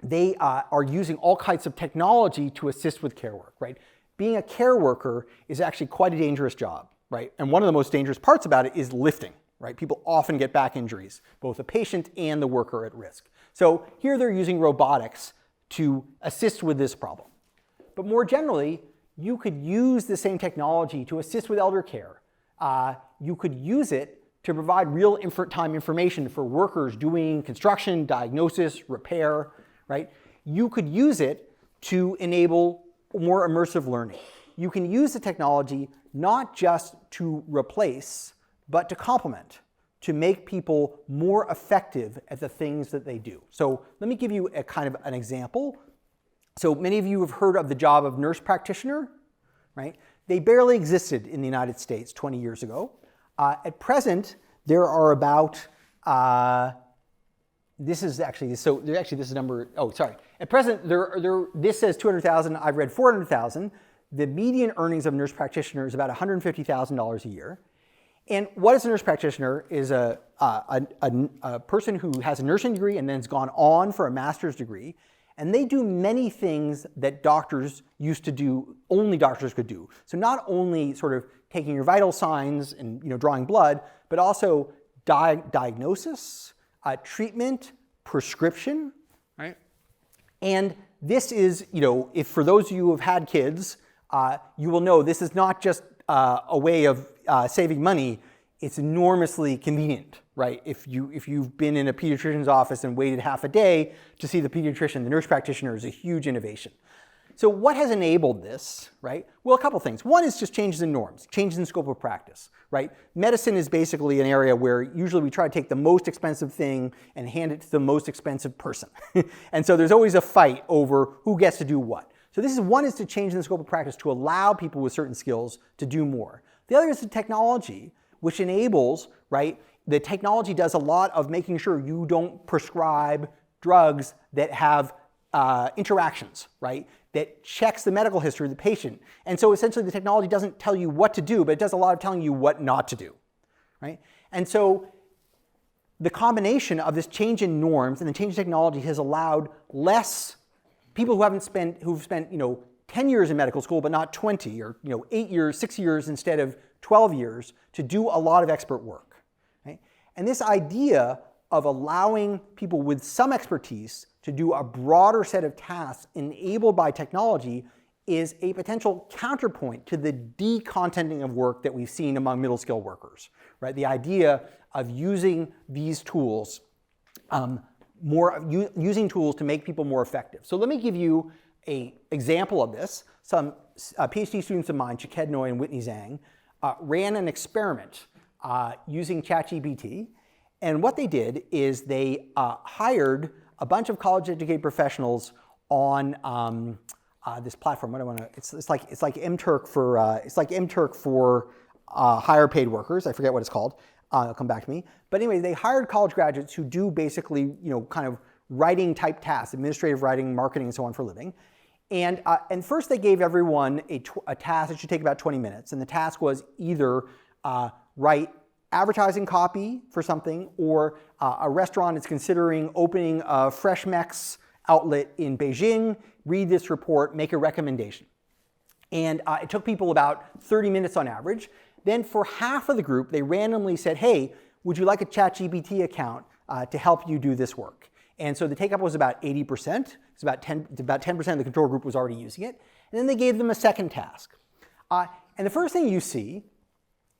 they are using all kinds of technology to assist with care work. Right? Being a care worker is actually quite a dangerous job. Right? And one of the most dangerous parts about it is lifting. Right? People often get back injuries. Both the patient and the worker are at risk. So here they're using robotics to assist with this problem. But more generally, you could use the same technology to assist with elder care. You could use it to provide real-time information for workers doing construction, diagnosis, repair. Right? You could use it to enable more immersive learning. You can use the technology not just to replace, but to complement, to make people more effective at the things that they do. So let me give you a kind of an example. So many of you have heard of the job of nurse practitioner, right? They barely existed in the United States 20 years ago. At present, there are about, this is number, oh, sorry. At present, this says 200,000, I've read 400,000. The median earnings of a nurse practitioner is about $150,000 a year. And what is a nurse practitioner is a person who has a nursing degree and then has gone on for a master's degree. And they do many things that doctors used to do, only doctors could do. So not only sort of taking your vital signs and drawing blood, but also diagnosis, treatment, prescription, right? And this is, if for those of you who have had kids, you will know this is not just a way of saving money. It's enormously convenient, right? If you've been in a pediatrician's office and waited half a day to see the pediatrician, the nurse practitioner is a huge innovation. So what has enabled this, right? Well, a couple things. One is just changes in norms, changes in scope of practice, right? Medicine is basically an area where usually we try to take the most expensive thing and hand it to the most expensive person. And so there's always a fight over who gets to do what. So one is to change in the scope of practice to allow people with certain skills to do more. The other is the technology, which enables, right? The technology does a lot of making sure you don't prescribe drugs that have interactions, right? That checks the medical history of the patient. And so essentially the technology doesn't tell you what to do, but it does a lot of telling you what not to do, right? And so the combination of this change in norms and the change in technology has allowed less people who've spent 10 years in medical school, but not 20, or 8 years, 6 years instead of 12 years, to do a lot of expert work. Right? And this idea of allowing people with some expertise to do a broader set of tasks enabled by technology is a potential counterpoint to the decontenting of work that we've seen among middle-skill workers. Right? The idea of using these tools, using tools to make people more effective. So let me give you an example of this. Some PhD students of mine, Chiked Noy and Whitney Zhang, ran an experiment using ChatGPT. And what they did is they hired a bunch of college-educated professionals on this platform. What do I want to? It's like MTurk for higher paid workers. I forget what it's called. It'll come back to me. But anyway, they hired college graduates who do basically kind of writing type tasks, administrative writing, marketing, and so on for a living. And first they gave everyone a task that should take about 20 minutes. And the task was either write advertising copy for something, or a restaurant is considering opening a Fresh Mex outlet in Beijing, read this report, make a recommendation. And it took people about 30 minutes on average. Then for half of the group, they randomly said, hey, would you like a ChatGPT account to help you do this work? And so the take-up was about 80%. It's about 10% of the control group was already using it. And then they gave them a second task. And the first thing you see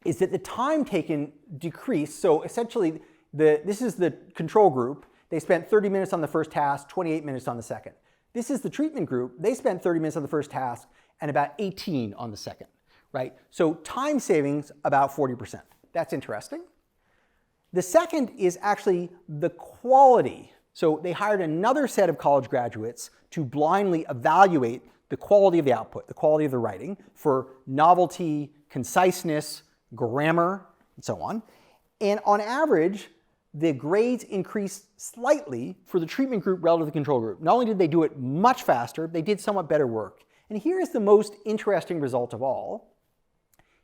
is that the time taken decreased. So essentially, this is the control group. They spent 30 minutes on the first task, 28 minutes on the second. This is the treatment group. They spent 30 minutes on the first task and about 18 on the second, right? So time savings about 40%. That's interesting. The second is actually the quality. So they hired another set of college graduates to blindly evaluate the quality of the output, the quality of the writing for novelty, conciseness, grammar, and so on. And on average, the grades increased slightly for the treatment group relative to the control group. Not only did they do it much faster, they did somewhat better work. And here is the most interesting result of all.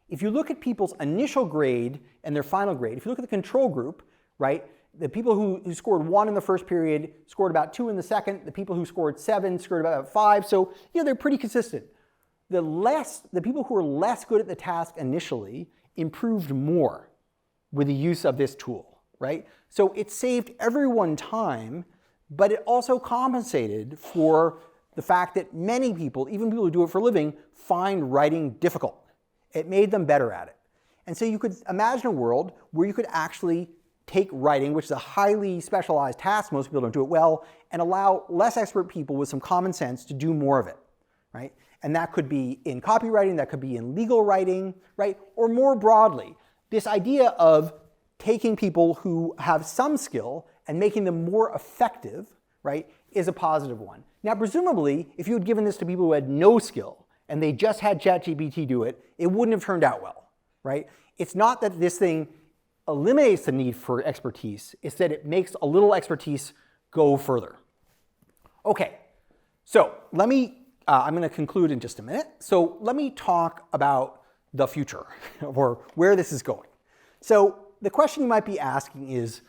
If you look at people's initial grade and their final grade, if you look at the control group, right, the people who scored 1 in the first period scored about 2 in the second. The people who scored 7 scored about 5. So, they're pretty consistent. The people who were less good at the task initially improved more with the use of this tool, right? So it saved everyone time, but it also compensated for the fact that many people, even people who do it for a living, find writing difficult. It made them better at it. And so you could imagine a world where you could actually take writing, which is a highly specialized task, most people don't do it well, and allow less expert people with some common sense to do more of it, right? And that could be in copywriting, that could be in legal writing, right? Or more broadly, this idea of taking people who have some skill and making them more effective, right, is a positive one. Now, presumably, if you had given this to people who had no skill and they just had ChatGPT do it, it wouldn't have turned out well, right? It's not that this thing eliminates the need for expertise, it's that it makes a little expertise go further. Okay, so I'm going to conclude in just a minute. So let me talk about the future or where this is going. So the question you might be asking is,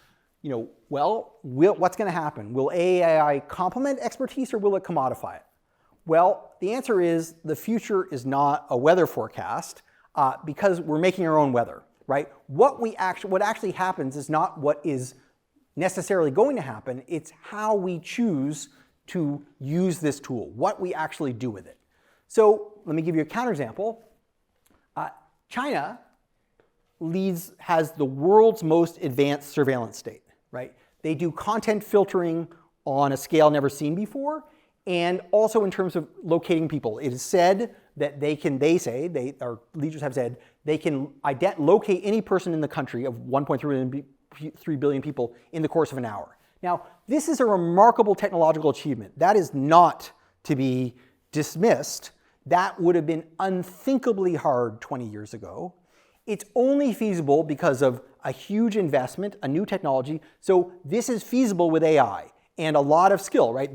what's going to happen? Will AI complement expertise or will it commodify it? Well, the answer is the future is not a weather forecast because we're making our own weather, right? What actually happens is not what is necessarily going to happen, it's how we choose to use this tool, what we actually do with it. So let me give you a counterexample. China has the world's most advanced surveillance state, right? They do content filtering on a scale never seen before, and also in terms of locating people. It is said that our leaders have said, they can locate any person in the country of 1.3 billion people in the course of an hour. Now, this is a remarkable technological achievement. That is not to be dismissed. That would have been unthinkably hard 20 years ago. It's only feasible because of a huge investment, a new technology. So this is feasible with AI and a lot of skill, right?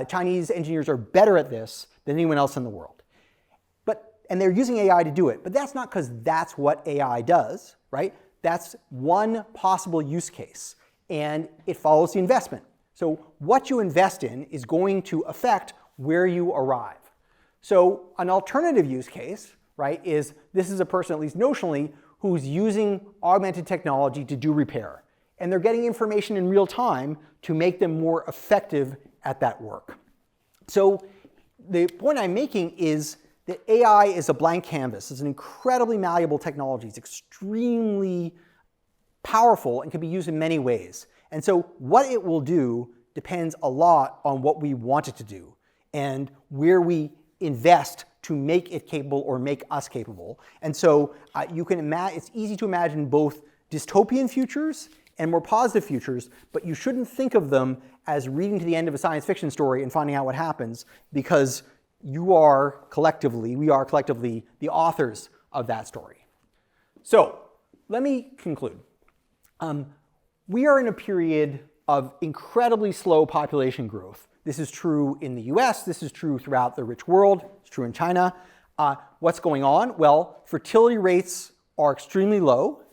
Chinese engineers are better at this than anyone else in the world. And they're using AI to do it. But that's not because that's what AI does, right? That's one possible use case. And it follows the investment. So what you invest in is going to affect where you arrive. So an alternative use case, right, is this is a person, at least notionally, who's using augmented technology to do repair. And they're getting information in real time to make them more effective at that work. So the point I'm making is that AI is a blank canvas. It's an incredibly malleable technology. It's extremely powerful and can be used in many ways. And so what it will do depends a lot on what we want it to do and where we invest to make it capable or make us capable. And so it's easy to imagine both dystopian futures and more positive futures, but you shouldn't think of them as reading to the end of a science fiction story and finding out what happens, because we are collectively the authors of that story. So let me conclude. We are in a period of incredibly slow population growth. This is true in the US, this is true throughout the rich world, it's true in China. What's going on? Well, fertility rates are extremely low.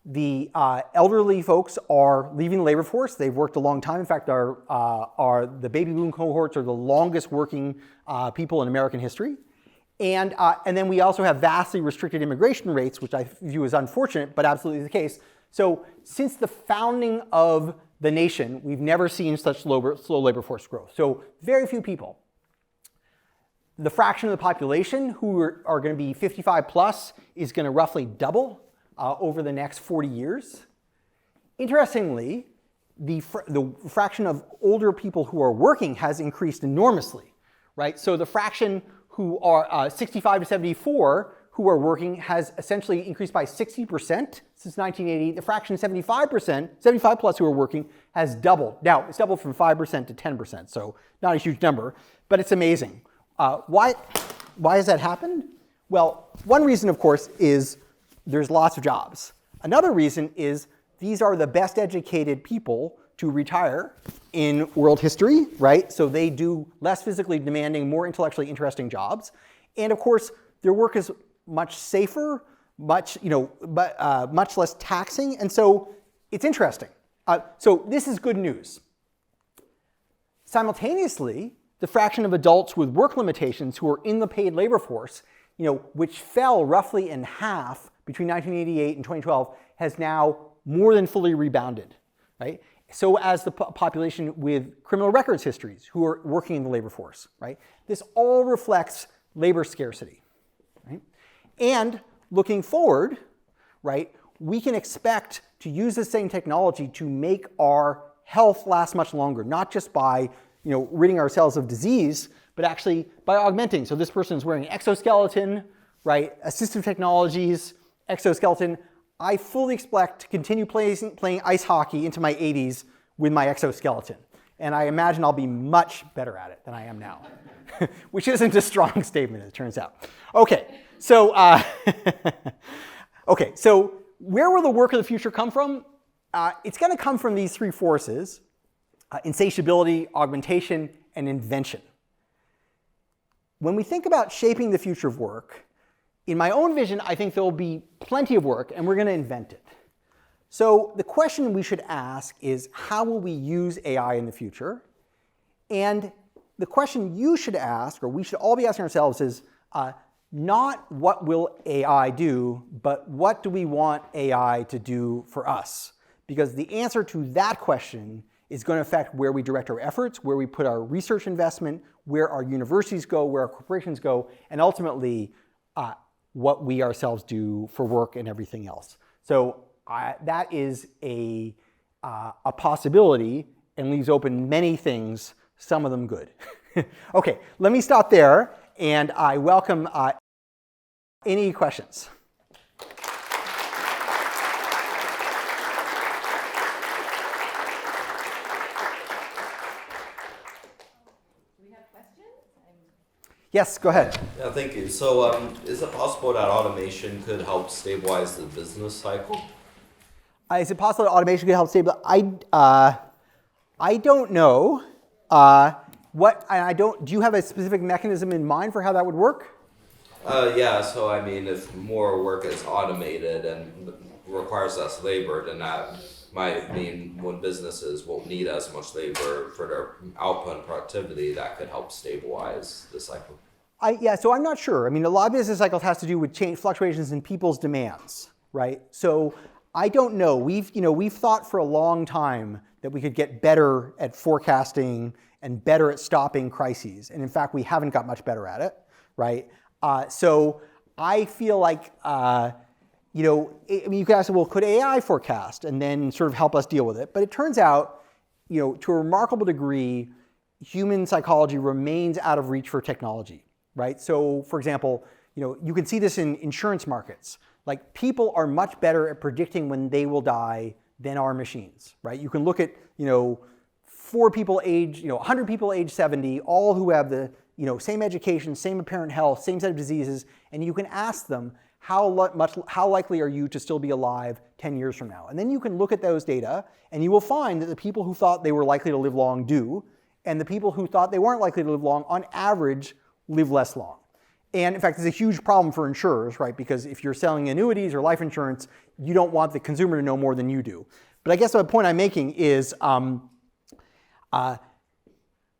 The elderly folks are leaving the labor force. They've worked a long time. In fact, the baby boom cohorts are the longest working people in American history. And then we also have vastly restricted immigration rates, which I view as unfortunate, but absolutely the case. So since the founding of the nation, we've never seen such slow labor force growth. So very few people. The fraction of the population who are going to be 55 plus is going to roughly double over the next 40 years. Interestingly, the fraction of older people who are working has increased enormously, right? So the fraction who are 65 to 74 who are working has essentially increased by 60% since 1980. The fraction 75%, 75 plus who are working has doubled. Now, it's doubled from 5% to 10%, so not a huge number, but it's amazing. Why has that happened? Well, one reason, of course, is there's lots of jobs. Another reason is these are the best educated people to retire in world history, right? So they do less physically demanding, more intellectually interesting jobs. And of course, their work is much safer, much less taxing. And so it's interesting. So this is good news. Simultaneously, the fraction of adults with work limitations who are in the paid labor force, which fell roughly in half between 1988 and 2012, has now more than fully rebounded, right? So as the population with criminal records histories who are working in the labor force, right? This all reflects labor scarcity, right? And looking forward, right, we can expect to use the same technology to make our health last much longer, not just by ridding ourselves of disease, but actually by augmenting. So this person is wearing an exoskeleton, right? Assistive technologies, exoskeleton. I fully expect to continue playing ice hockey into my 80s with my exoskeleton. And I imagine I'll be much better at it than I am now, which isn't a strong statement, it turns out. Okay, so, so where will the work of the future come from? It's going to come from these three forces: insatiability, augmentation, and invention. When we think about shaping the future of work, in my own vision, I think there will be plenty of work, and we're going to invent it. So the question we should ask is, how will we use AI in the future? And the question you should ask, or we should all be asking ourselves, is not what will AI do, but what do we want AI to do for us? Because the answer to that question is going to affect where we direct our efforts, where we put our research investment, where our universities go, where our corporations go, and ultimately what we ourselves do for work and everything else. So that is a possibility and leaves open many things, some of them good. Okay, let me stop there, and I welcome any questions. Yes, go ahead. Yeah, thank you. So is it possible that automation could help stabilize the business cycle? Is it possible that automation could help stabilize? I don't know. Do you have a specific mechanism in mind for how that would work? Yeah, so I mean, if more work is automated and requires less labor, then that might mean when businesses won't need as much labor for their output and productivity, that could help stabilize the cycle. So I'm not sure. I mean, a lot of business cycles has to do with fluctuations in people's demands, right? So I don't know. We've thought for a long time that we could get better at forecasting and better at stopping crises, and in fact, we haven't got much better at it, right? So I feel like you could ask, well, could AI forecast and then sort of help us deal with it? But it turns out, to a remarkable degree, human psychology remains out of reach for technology, right? So, for example, you can see this in insurance markets. Like, people are much better at predicting when they will die than are machines, right? You can look at, 100 people age 70, all who have the, same education, same apparent health, same set of diseases, and you can ask them, how likely are you to still be alive 10 years from now? And then you can look at those data, and you will find that the people who thought they were likely to live long do, and the people who thought they weren't likely to live long, on average, live less long. And in fact, it's a huge problem for insurers, right? Because if you're selling annuities or life insurance, you don't want the consumer to know more than you do. But I guess the point I'm making is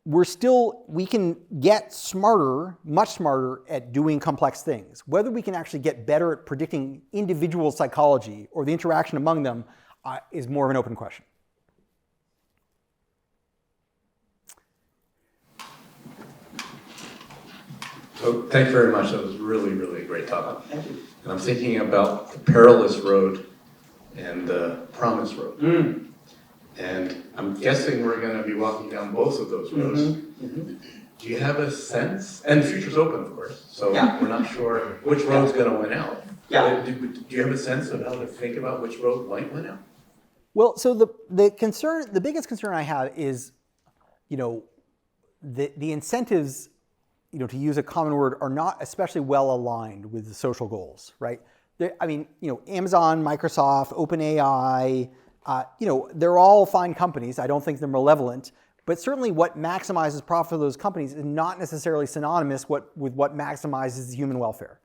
we can get smarter, much smarter at doing complex things. Whether we can actually get better at predicting individual psychology or the interaction among them is more of an open question. So thank you very much. That was really, really a great topic. Thank you. And I'm thinking about the perilous road and the promise road. And I'm guessing we're going to be walking down both of those roads. Do you have a sense? And the future's open, of course, so we're not sure which road's going to win out. Do you have a sense of how to think about which road might win out? Well, so the biggest concern I have is, the incentives, to use a common word, are not especially well aligned with the social goals, right? Amazon, Microsoft, OpenAI, they're all fine companies. I don't think they're malevolent, but certainly what maximizes profit for those companies is not necessarily synonymous with what maximizes human welfare.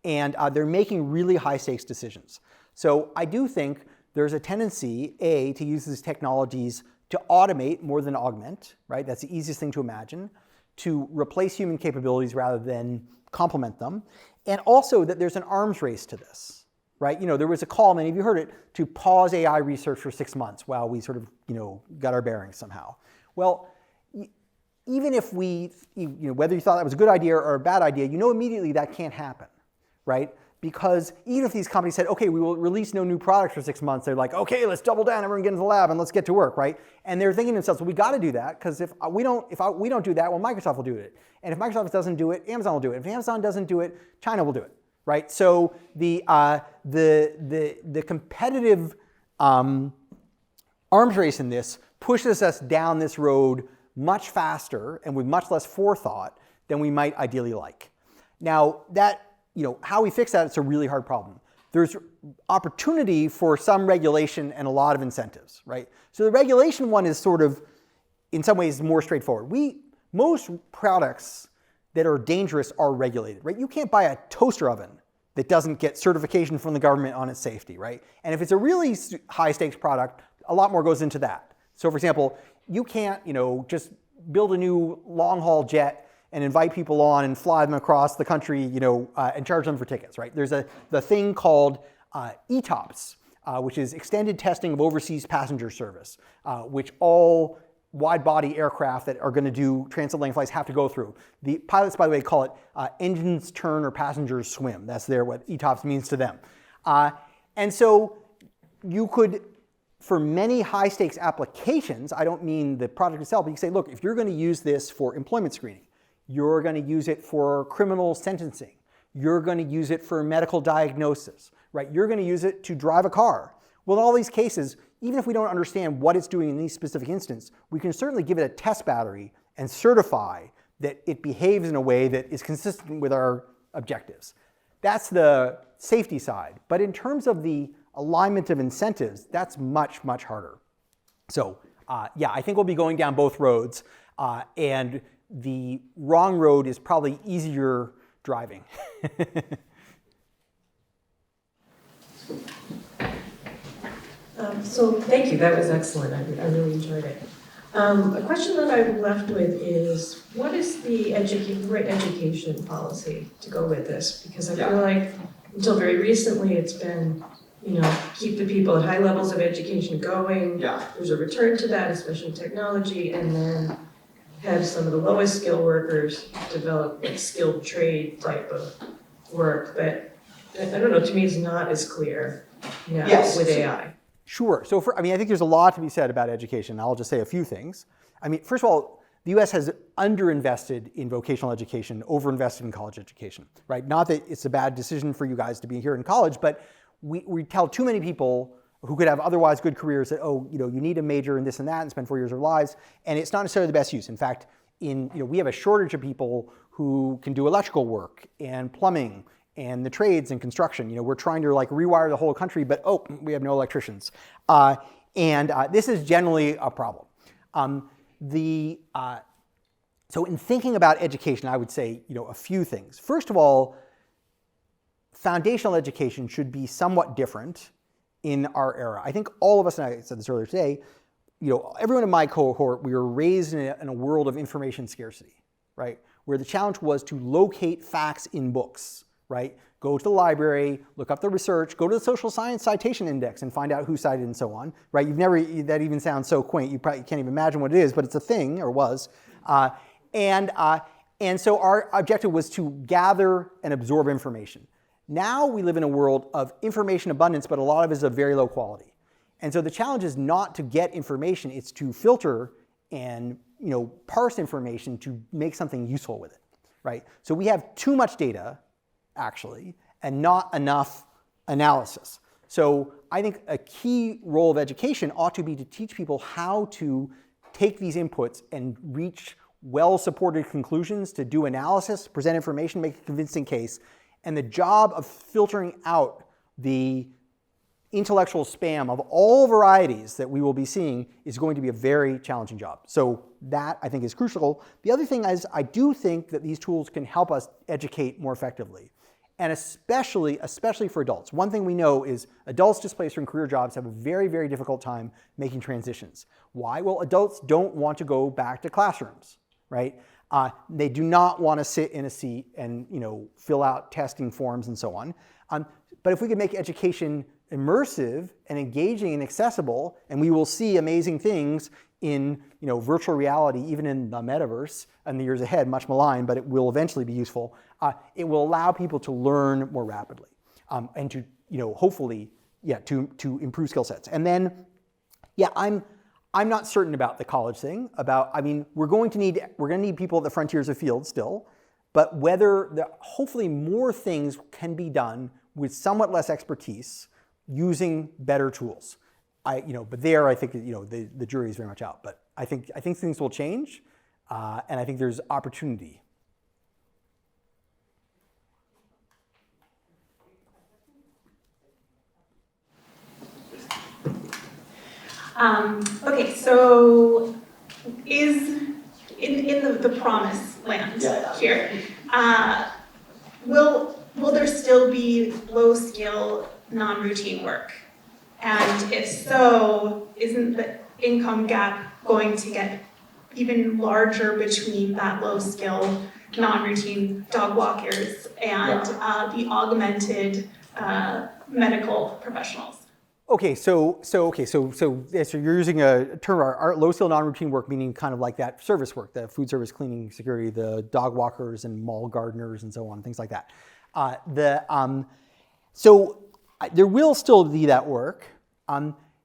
And they're making really high stakes decisions. So I do think there's a tendency, to use these technologies to automate more than augment, right? That's the easiest thing to imagine, to replace human capabilities rather than complement them. And also that there's an arms race to this, right? There was a call, many of you heard it, to pause AI research for 6 months while we sort of, got our bearings somehow. Well, even if whether you thought that was a good idea or a bad idea, immediately that can't happen, right? Because even if these companies said, okay, we will release no new products for 6 months, they're like, okay, let's double down, everyone get into the lab and let's get to work, right? And they're thinking to themselves, well, we got to do that, because if we don't do that, well, Microsoft will do it. And if Microsoft doesn't do it, Amazon will do it. If Amazon doesn't do it, China will do it, right? So the competitive arms race in this pushes us down this road much faster and with much less forethought than we might ideally like. Now, how we fix that, it's a really hard problem. There's opportunity for some regulation and a lot of incentives, right? So the regulation one is sort of, in some ways, more straightforward. Most products that are dangerous are regulated, right? You can't buy a toaster oven that doesn't get certification from the government on its safety, right? And if it's a really high stakes product, a lot more goes into that. So for example, you can't, just build a new long haul jet and invite people on and fly them across the country, and charge them for tickets, right? There's the thing called ETOPS, which is Extended Testing of Overseas Passenger Service, which all wide-body aircraft that are going to do transatlantic flights have to go through. The pilots, by the way, call it engines turn or passengers swim. That's what ETOPS means to them. And so you could, for many high-stakes applications, I don't mean the product itself, but you say, look, if you're going to use this for employment screening, you're going to use it for criminal sentencing. You're going to use it for medical diagnosis, right? You're going to use it to drive a car. Well, in all these cases, even if we don't understand what it's doing in these specific instances, we can certainly give it a test battery and certify that it behaves in a way that is consistent with our objectives. That's the safety side. But in terms of the alignment of incentives, that's much, much harder. So I think we'll be going down both roads. And the wrong road is probably easier driving. So thank you, that was excellent. I really enjoyed it. A question that I'm left with is, what is the right education policy to go with this? Because I feel like until very recently it's been, keep the people at high levels of education going. There's a return to that, especially technology, and then have some of the lowest skilled workers develop skilled trade type of work. But I don't know, to me it's not as clear now with AI. Sure. So I think there's a lot to be said about education. I'll just say a few things. First of all, the US has underinvested in vocational education, overinvested in college education, right? Not that it's a bad decision for you guys to be here in college, but we tell too many people who could have otherwise good careers that, you need a major in this and that and spend 4 years of their lives, and it's not necessarily the best use. In fact, we have a shortage of people who can do electrical work and plumbing and the trades and construction. We're trying to rewire the whole country, but we have no electricians. This is generally a problem. So in thinking about education, I would say, a few things. First of all, foundational education should be somewhat different in our era. I think all of us, and I said this earlier today, everyone in my cohort, we were raised in a world of information scarcity, right? Where the challenge was to locate facts in books, right? Go to the library, look up the research, go to the social science citation index and find out who cited and so on, right? That even sounds so quaint, you probably can't even imagine what it is, but it's a thing, or was. And so our objective was to gather and absorb information. Now we live in a world of information abundance, but a lot of it is of very low quality. And so the challenge is not to get information, it's to filter and parse information to make something useful with it, right? So we have too much data, actually, and not enough analysis. So I think a key role of education ought to be to teach people how to take these inputs and reach well-supported conclusions, to do analysis, present information, make a convincing case. And the job of filtering out the intellectual spam of all varieties that we will be seeing is going to be a very challenging job. So that, I think, is crucial. The other thing is I do think that these tools can help us educate more effectively, and especially for adults. One thing we know is adults displaced from career jobs have a very, very difficult time making transitions. Why? Well, adults don't want to go back to classrooms, right? They do not want to sit in a seat and fill out testing forms and so on. But if we could make education immersive and engaging and accessible, and we will see amazing things in virtual reality, even in the metaverse in the years ahead, much maligned, but it will eventually be useful. It will allow people to learn more rapidly and to hopefully to improve skill sets. And then I'm not certain about the college thing. We're going to need people at the frontiers of field still, but whether hopefully more things can be done with somewhat less expertise using better tools. But there I think the jury is very much out. But I think things will change, and I think there's opportunity. Okay, so is in the promised land here, will there still be low-skill, non-routine work? And if so, isn't the income gap going to get even larger between that low-skill, non-routine dog walkers and the augmented medical professionals? Okay, so you're using a term, our low-skill, non-routine work, meaning kind of like that service work, the food service, cleaning, security, the dog walkers and mall gardeners and so on, things like that. So there will still be that work.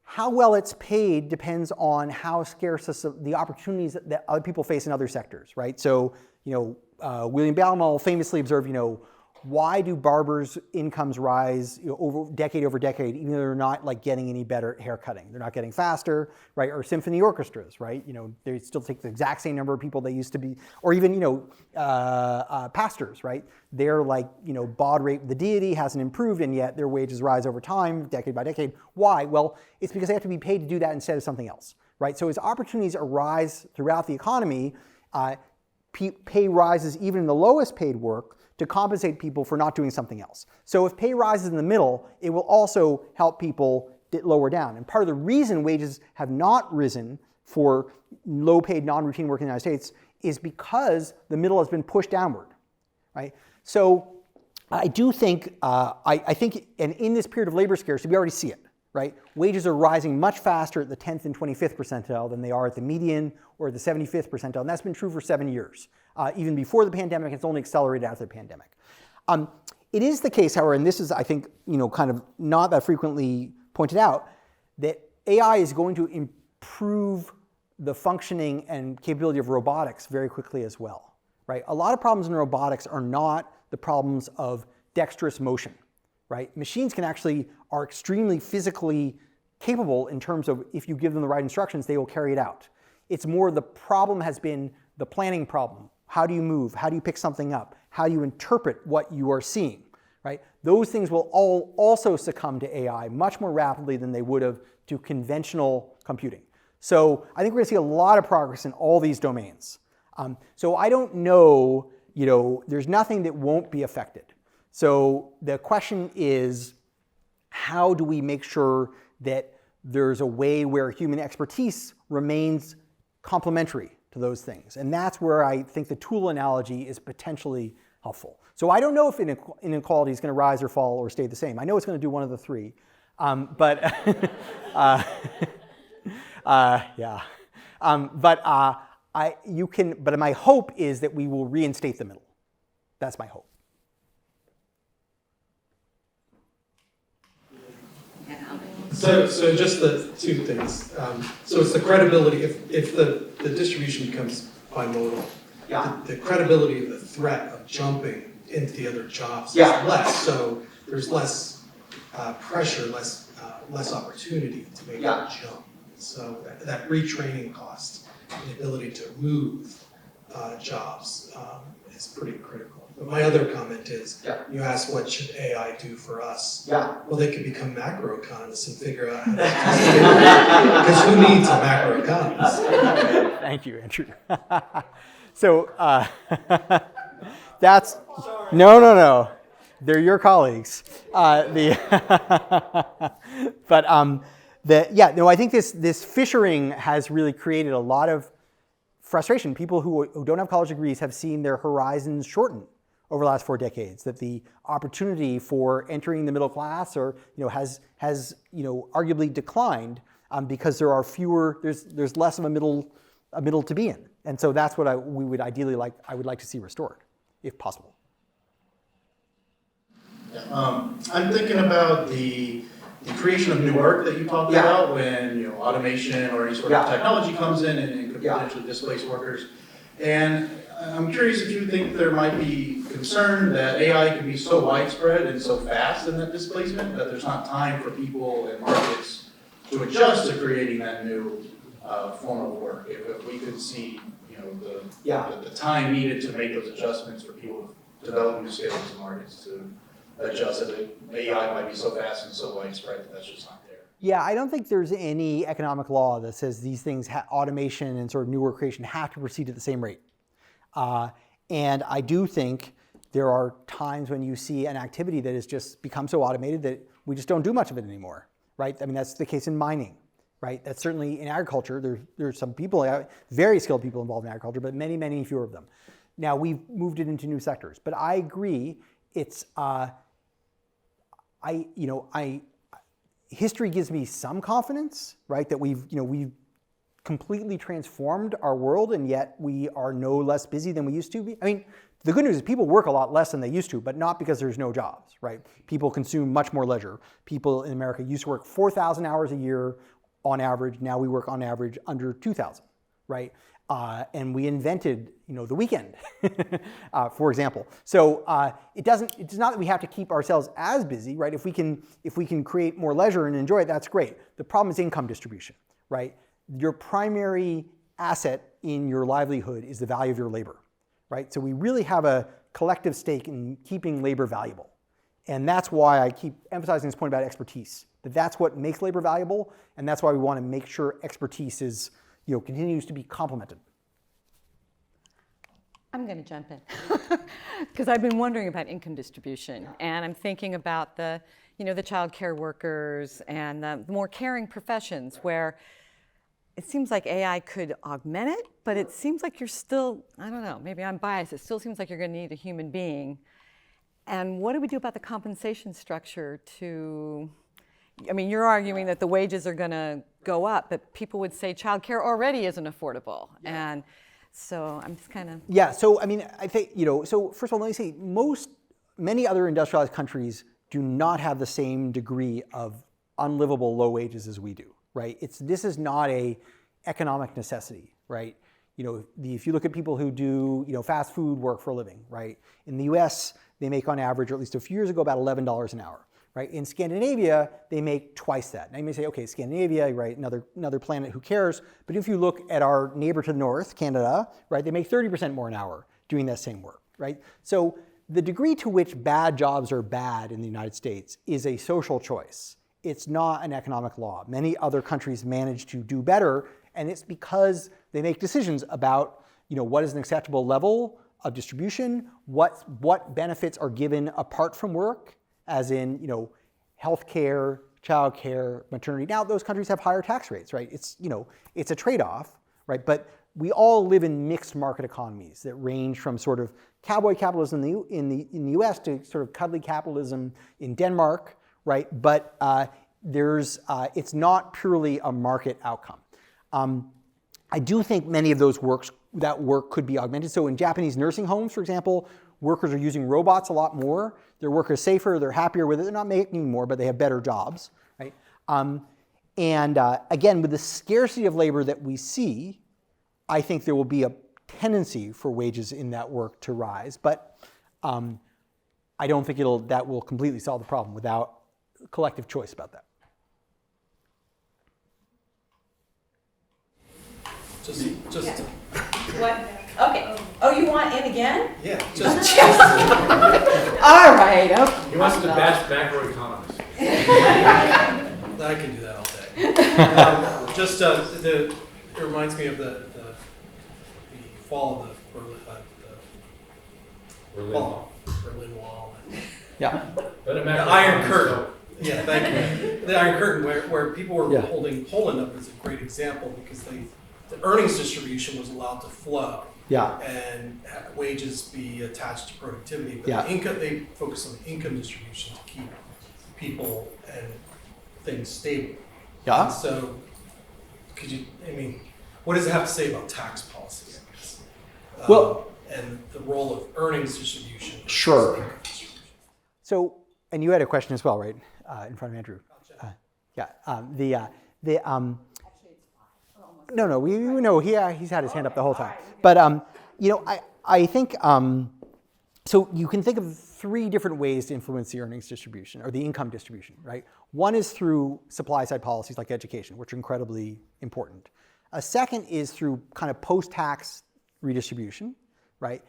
How well it's paid depends on how scarce the opportunities that other people face in other sectors, right? So, William Baumol famously observed, why do barbers' incomes rise over decade, even though they're not getting any better haircutting? They're not getting faster, right? Or symphony orchestras, right? They still take the exact same number of people they used to be, or even pastors, right? They're baud rate, the deity hasn't improved, and yet their wages rise over time, decade by decade. Why? Well, it's because they have to be paid to do that instead of something else, right? So as opportunities arise throughout the economy, pay rises even in the lowest paid work to compensate people for not doing something else. So if pay rises in the middle, it will also help people lower down. And part of the reason wages have not risen for low-paid, non-routine work in the United States is because the middle has been pushed downward, right? So I do think, I think, and in this period of labor scarcity, we already see it, right? Wages are rising much faster at the 10th and 25th percentile than they are at the median or the 75th percentile, and that's been true for 7 years. Even before the pandemic, it's only accelerated after the pandemic. It is the case, however, and this is, I think, kind of not that frequently pointed out, that AI is going to improve the functioning and capability of robotics very quickly as well, right? A lot of problems in robotics are not the problems of dexterous motion, right? Machines are extremely physically capable in terms of if you give them the right instructions, they will carry it out. It's more the problem has been the planning problem. How do you move? How do you pick something up? How do you interpret what you are seeing, right? Those things will all also succumb to AI much more rapidly than they would have to conventional computing. So I think we're going to see a lot of progress in all these domains. So I don't know, there's nothing that won't be affected. So the question is, how do we make sure that there's a way where human expertise remains complementary to those things? And that's where I think the tool analogy is potentially helpful. So I don't know if inequality is going to rise or fall or stay the same. I know it's going to do one of the three. But my hope is that we will reinstate the middle. That's my hope. So just the two things. So it's the credibility. If the distribution becomes bimodal, the credibility of the threat of jumping into the other jobs is less. So there's less pressure, less opportunity to make that jump. So that retraining cost, the ability to move jobs is pretty critical. But my other comment is, you asked what should AI do for us? Well, they could become macroeconomists and figure out how to because who needs a macroeconomist? Thank you, Andrew. So that's no. They're your colleagues. I think this fissuring has really created a lot of frustration. People who don't have college degrees have seen their horizons shorten over the last 4 decades. That the opportunity for entering the middle class has arguably declined because there are fewer. There's less of a middle to be in, and so that's what I would like to see restored, if possible. I'm thinking about the creation of new work that you talked about when automation or any sort of technology comes in and could potentially displace workers. And I'm curious if you think there might be concern that AI can be so widespread and so fast in that displacement that there's not time for people and markets to adjust to creating that new form of work. If we could see the time needed to make those adjustments for people to develop new skills and markets to adjust it. AI might be so fast and so widespread that that's just not there. Yeah, I don't think there's any economic law that says these things, automation and sort of new work creation, have to proceed at the same rate. And I do think there are times when you see an activity that has just become so automated that we just don't do much of it anymore, right? I mean, that's the case in mining, right? That's certainly in agriculture. There's some people, very skilled people involved in agriculture, but many, many fewer of them. Now, we've moved it into new sectors. But I agree, it's, history gives me some confidence, right? That we've completely transformed our world, and yet we are no less busy than we used to be. I mean, the good news is people work a lot less than they used to, but not because there's no jobs, right? People consume much more leisure. People in America used to work 4,000 hours a year on average. Now we work on average under 2,000, right? And we invented, the weekend, for example. So it's not that we have to keep ourselves as busy, right? If we can create more leisure and enjoy it, that's great. The problem is income distribution, right? Your primary asset in your livelihood is the value of your labor, right? So we really have a collective stake in keeping labor valuable. And that's why I keep emphasizing this point about expertise, that's what makes labor valuable, and that's why we want to make sure expertise is, continues to be complemented. I'm going to jump in because I've been wondering about income distribution, and I'm thinking about the child care workers and the more caring professions where it seems like AI could augment it, but it seems like you're still, I don't know, maybe I'm biased, it still seems like you're going to need a human being. And what do we do about the compensation structure you're arguing that the wages are going to go up, but people would say childcare already isn't affordable. Yeah. And so I'm just kind of... Yeah, so I think, so first of all, let me say, many other industrialized countries do not have the same degree of unlivable low wages as we do, right? This is not a economic necessity, right? If you look at people who do, fast food work for a living, right? In the US, they make on average, or at least a few years ago, about $11 an hour. Right? In Scandinavia, they make twice that. Now you may say, okay, Scandinavia, right, another planet, who cares? But if you look at our neighbor to the north, Canada, right, they make 30% more an hour doing that same work, right? So the degree to which bad jobs are bad in the United States is a social choice. It's not an economic law. Many other countries manage to do better, and it's because they make decisions about, what is an acceptable level of distribution, what benefits are given apart from work, as in, healthcare, childcare, maternity. Now, those countries have higher tax rates, right? It's a trade-off, right? But we all live in mixed market economies that range from sort of cowboy capitalism in the U.S. to sort of cuddly capitalism in Denmark, right? But it's not purely a market outcome. I do think many of those that work could be augmented. So in Japanese nursing homes, for example, workers are using robots a lot more. Their work is safer, they're happier with it. They're not making more, but they have better jobs, right? Again, with the scarcity of labor that we see, I think there will be a tendency for wages in that work to rise, but I don't think that will completely solve the problem without collective choice about that. Just What? Okay. Oh, you want in again? yeah, just All right. Okay. He wants to bash macroeconomists. I can do that all day. It reminds me of the fall of the Berlin Wall. Yeah. But a The Iron macroeconomist, Curtain. Yeah, thank you. The Iron Curtain, where people were Yeah. holding Poland up as a great example because the earnings distribution was allowed to flow. Yeah. And wages be attached to productivity. But Yeah. the income, they focus on the income distribution to keep people and things stable. Yeah. And so, what does it have to say about tax policy, I guess? Well- and the role of earnings distribution. versus Sure. income distribution. So, and you had a question as well, right, in front of Andrew? No, we know he's had his hand up the whole time. But I think so. You can think of three different ways to influence the earnings distribution or the income distribution, right? One is through supply side policies like education, which are incredibly important. A second is through kind of post-tax redistribution, right?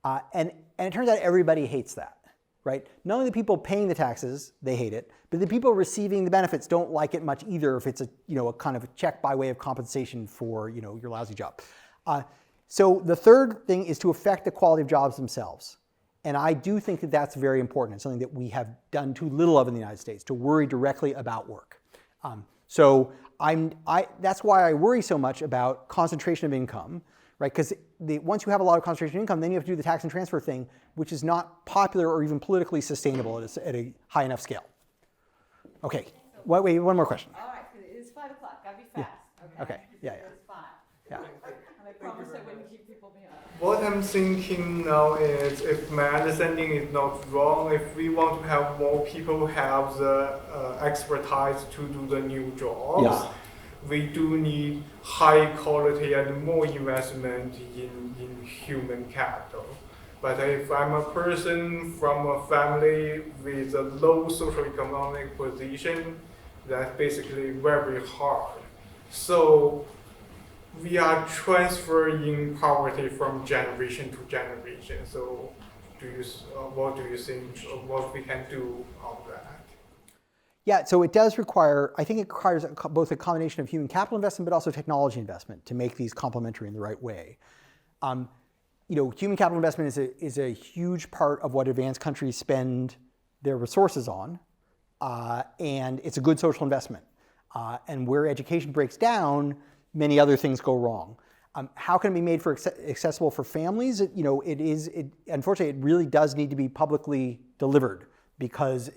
And it turns out everybody hates that. Right? Not only the people paying the taxes, they hate it, but the people receiving the benefits don't like it much either if it's a kind of a check by way of compensation for your lousy job. So the third thing is to affect the quality of jobs themselves. And I do think that that's very important. It's something that we have done too little of in the United States, to worry directly about work. That's why I worry so much about concentration of income, right? Because once you have a lot of concentration of income, then you have to do the tax and transfer thing, which is not popular or even politically sustainable at a high enough scale. Okay, wait, one more question. All right, it's 5 o'clock. Gotta be fast. Okay, yeah. It's 5. Yeah. And I promised I wouldn't keep people behind. What I'm thinking now is, if my understanding is not wrong, if we want to have more people have the expertise to do the new jobs, we do need high quality and more investment in human capital. But if I'm a person from a family with a low socioeconomic position, that's basically very hard. So we are transferring poverty from generation to generation. So what do you think what we can do on that? Yeah, so it does require, I think it requires both a combination of human capital investment but also technology investment to make these complementary in the right way. Human capital investment is a huge part of what advanced countries spend their resources on, and it's a good social investment. And where education breaks down, many other things go wrong. How can it be made accessible for families? Unfortunately, it really does need to be publicly delivered, because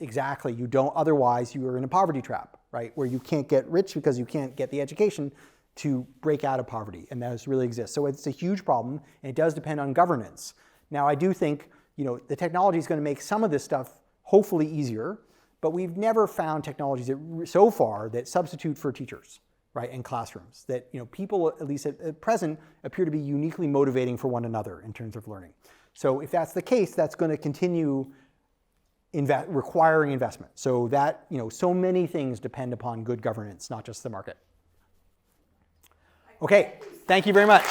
otherwise you are in a poverty trap, right? Where you can't get rich because you can't get the education to break out of poverty, and that really exists. So it's a huge problem, and it does depend on governance. Now, I do think the technology is going to make some of this stuff hopefully easier, but we've never found technologies so far that substitute for teachers, right, in classrooms. That people, at least at present, appear to be uniquely motivating for one another in terms of learning. So if that's the case, that's going to continue requiring investment. So that so many things depend upon good governance, not just the market. Okay, thank you very much.